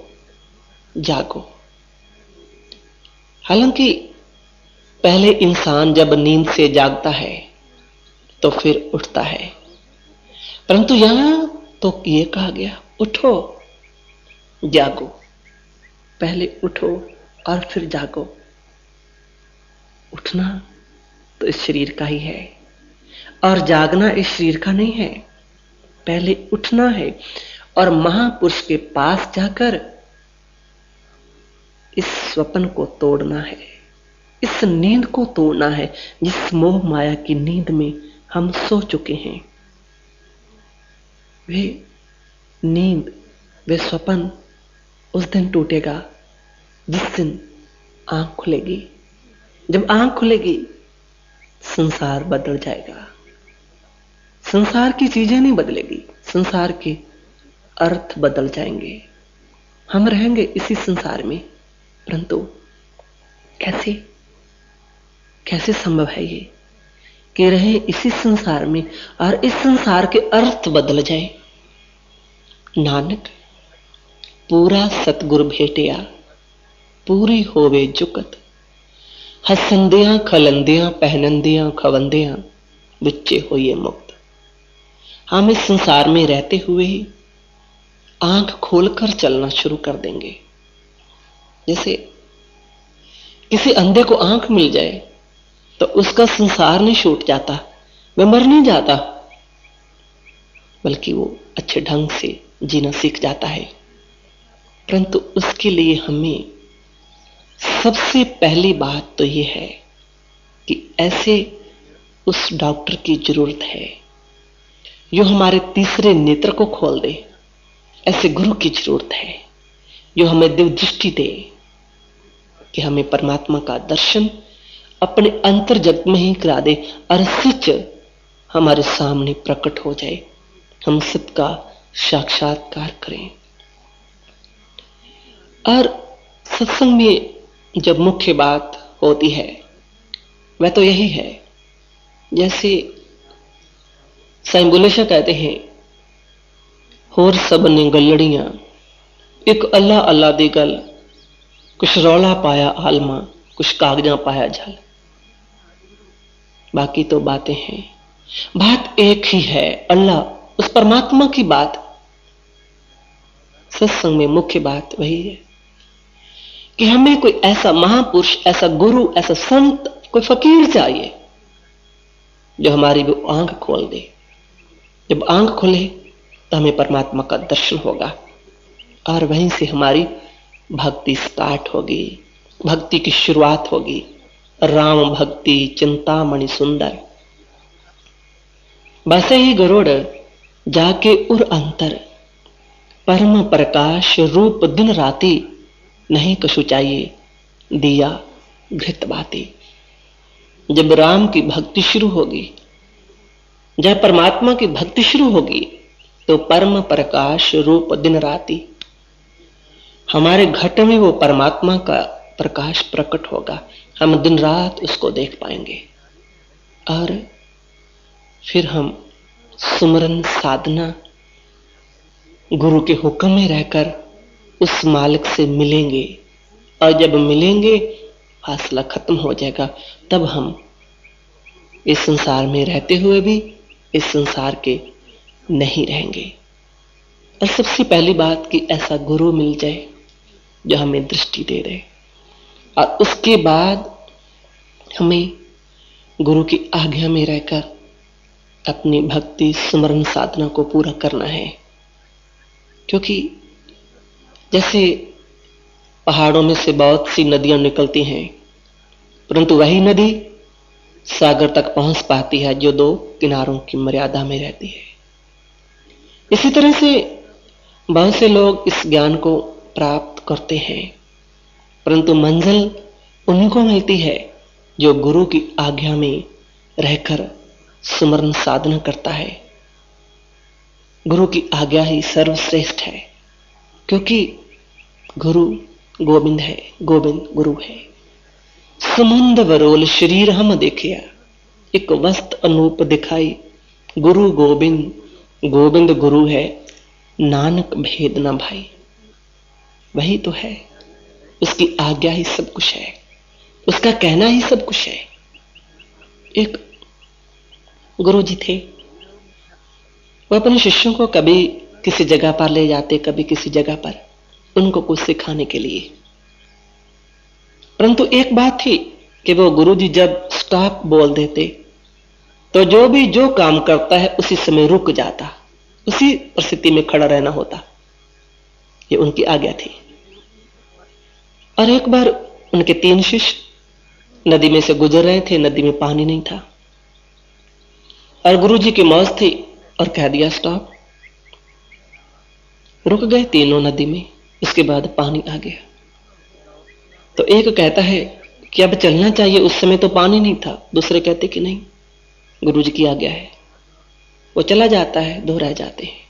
जागो। हालांकि पहले इंसान जब नींद से जागता है तो फिर उठता है, परंतु यहां तो ये कहा गया, उठो, जागो। पहले उठो और फिर जागो। उठना तो इस शरीर का ही है, और जागना इस शरीर का नहीं है। पहले उठना है और महापुरुष के पास जाकर इस स्वप्न को तोड़ना है, इस नींद को तोड़ना है, जिस मोह माया की नींद में हम सो चुके हैं। वे नींद, वे स्वप्न उस दिन टूटेगा जिस दिन आंख खुलेगी। जब आंख खुलेगी, संसार बदल जाएगा। संसार की चीजें नहीं बदलेगी, संसार के अर्थ बदल जाएंगे। हम रहेंगे इसी संसार में, परंतु कैसे कैसे संभव है ये कि रहे इसी संसार में और इस संसार के अर्थ बदल जाए। नानक पूरा सतगुर भेटिया, पूरी होवे जुकत, हसंदियां खलंदियां पहनंदियां खवंदियां, बिच्चे होइए मुक्त। हम इस संसार में रहते हुए ही आंख खोलकर चलना शुरू कर देंगे। जैसे किसी अंधे को आंख मिल जाए तो उसका संसार नहीं छूट जाता, वह मर नहीं जाता, बल्कि वो अच्छे ढंग से जीना सीख जाता है। परंतु उसके लिए हमें सबसे पहली बात तो यह है कि ऐसे उस डॉक्टर की जरूरत है जो हमारे तीसरे नेत्र को खोल दे। ऐसे गुरु की जरूरत है जो हमें दिव्य दृष्टि दे कि हमें परमात्मा का दर्शन अपने अंतर जगत में ही करा दे और सच हमारे सामने प्रकट हो जाए, हम सबका साक्षात्कार करें। और सत्संग में जब मुख्य बात होती है वह तो यही है, जैसे साईं बुलेशा कहते हैं, होर सब ने गलड़ियां एक अल्लाह अल्लाह दी गल, कुछ रौला पाया आलमा, कुछ कागजा पाया जल। बाकी तो बातें हैं, बात एक ही है, अल्लाह, उस परमात्मा की बात। सत्संग में मुख्य बात वही है कि हमें कोई ऐसा महापुरुष, ऐसा गुरु, ऐसा संत, कोई फकीर चाहिए जो हमारी वो आंख खोल दे। जब आंख खोले तो हमें परमात्मा का दर्शन होगा और वहीं से हमारी भक्ति स्टार्ट होगी, भक्ति की शुरुआत होगी। राम भक्ति चिंतामणि सुंदर, बसे ही गरुड़ जाके उर अंतर, परम प्रकाश रूप दिन राती, नहीं कछु चाहिए दिया घृत बाती। जब राम की भक्ति शुरू होगी, जब परमात्मा की भक्ति शुरू होगी तो परम प्रकाश रूप दिन राती, हमारे घट में वो परमात्मा का प्रकाश प्रकट होगा, हम दिन रात उसको देख पाएंगे। और फिर हम सुमरन साधना गुरु के हुक्म में रहकर उस मालिक से मिलेंगे, और जब मिलेंगे फासला खत्म हो जाएगा। तब हम इस संसार में रहते हुए भी इस संसार के नहीं रहेंगे। और सबसे पहली बात कि ऐसा गुरु मिल जाए जो हमें दृष्टि दे दे, और उसके बाद हमें गुरु की आज्ञा में रहकर अपनी भक्ति स्मरण साधना को पूरा करना है। क्योंकि जैसे पहाड़ों में से बहुत सी नदियां निकलती हैं, परंतु वही नदी सागर तक पहुंच पाती है जो दो किनारों की मर्यादा में रहती है। इसी तरह से बहुत से लोग इस ज्ञान को प्राप्त करते हैं, परंतु मंजिल उनको मिलती है जो गुरु की आज्ञा में रहकर सुमरन साधना करता है। गुरु की आज्ञा ही सर्वश्रेष्ठ है, क्योंकि गुरु गोविंद है, गोविंद गुरु है। समुंद वरोल शरीर हम देखिया, एक वस्त अनूप दिखाई, गुरु गोविंद, गोविंद गुरु है, नानक भेद न भाई। वही तो है, उसकी आज्ञा ही सब कुछ है, उसका कहना ही सब कुछ है। एक गुरु जी थे, वो अपने शिष्यों को कभी किसी जगह पर ले जाते, कभी किसी जगह पर, उनको कुछ सिखाने के लिए। परंतु एक बात थी कि वो गुरु जी जब स्टॉप बोल देते तो जो भी जो काम करता है उसी समय रुक जाता, उसी परिस्थिति में खड़ा रहना होता। ये उनकी आज्ञा थी। और एक बार उनके 3 शिष्य नदी में से गुजर रहे थे, नदी में पानी नहीं था, और गुरु जी की मौज थी और कह दिया स्टॉप। रुक गए तीनों नदी में, इसके बाद पानी आ गया। तो एक कहता है कि अब चलना चाहिए, उस समय तो पानी नहीं था। दूसरे कहते कि नहीं, गुरु जी की आज्ञा है। वो चला जाता है, दो रह जाते हैं।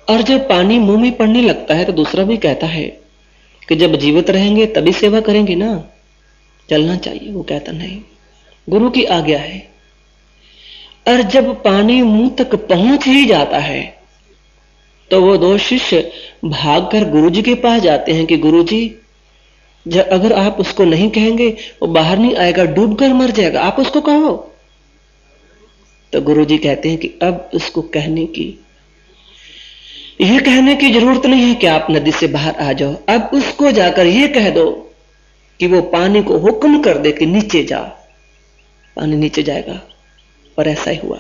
और जब पानी मुंह में पड़ने लगता है तो दूसरा भी कहता है कि जब जीवित रहेंगे तभी सेवा करेंगे ना, चलना चाहिए। वो कहता नहीं, गुरु की आज्ञा है। और जब पानी मुंह तक पहुंच ही जाता है तो वो 2 शिष्य भागकर गुरु जी के पास जाते हैं कि गुरु जी, अगर आप उसको नहीं कहेंगे वो बाहर नहीं आएगा, डूबकर मर जाएगा, आप उसको कहो। तो गुरु जी कहते हैं कि अब उसको कहने की जरूरत नहीं है कि आप नदी से बाहर आ जाओ। अब उसको जाकर यह कह दो कि वो पानी को हुक्म कर दे कि नीचे जा, पानी नीचे जाएगा। और ऐसा ही हुआ।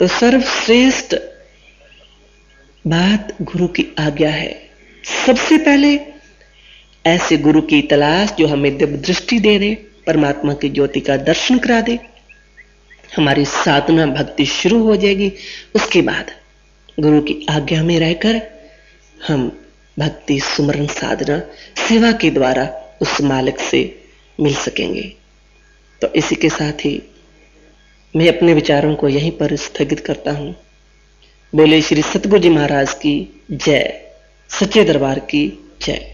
तो सर्वश्रेष्ठ बात गुरु की आज्ञा है। सबसे पहले ऐसे गुरु की तलाश जो हमें दिव्य दृष्टि दे दे, परमात्मा की ज्योति का दर्शन करा दे। हमारी साधना भक्ति शुरू हो जाएगी। उसके बाद गुरु की आज्ञा में रहकर हम भक्ति सुमरन साधना सेवा के द्वारा उस मालिक से मिल सकेंगे। तो इसी के साथ ही मैं अपने विचारों को यहीं पर स्थगित करता हूं। बोले श्री सतगुरु जी महाराज की जय, सच्चे दरबार की जय।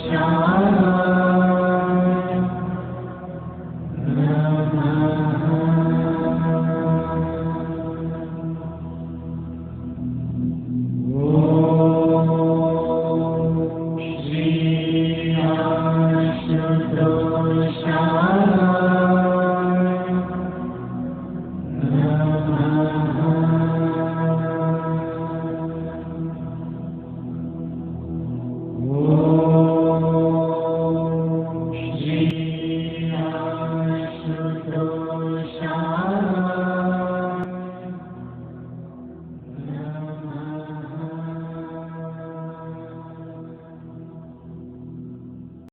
शांति।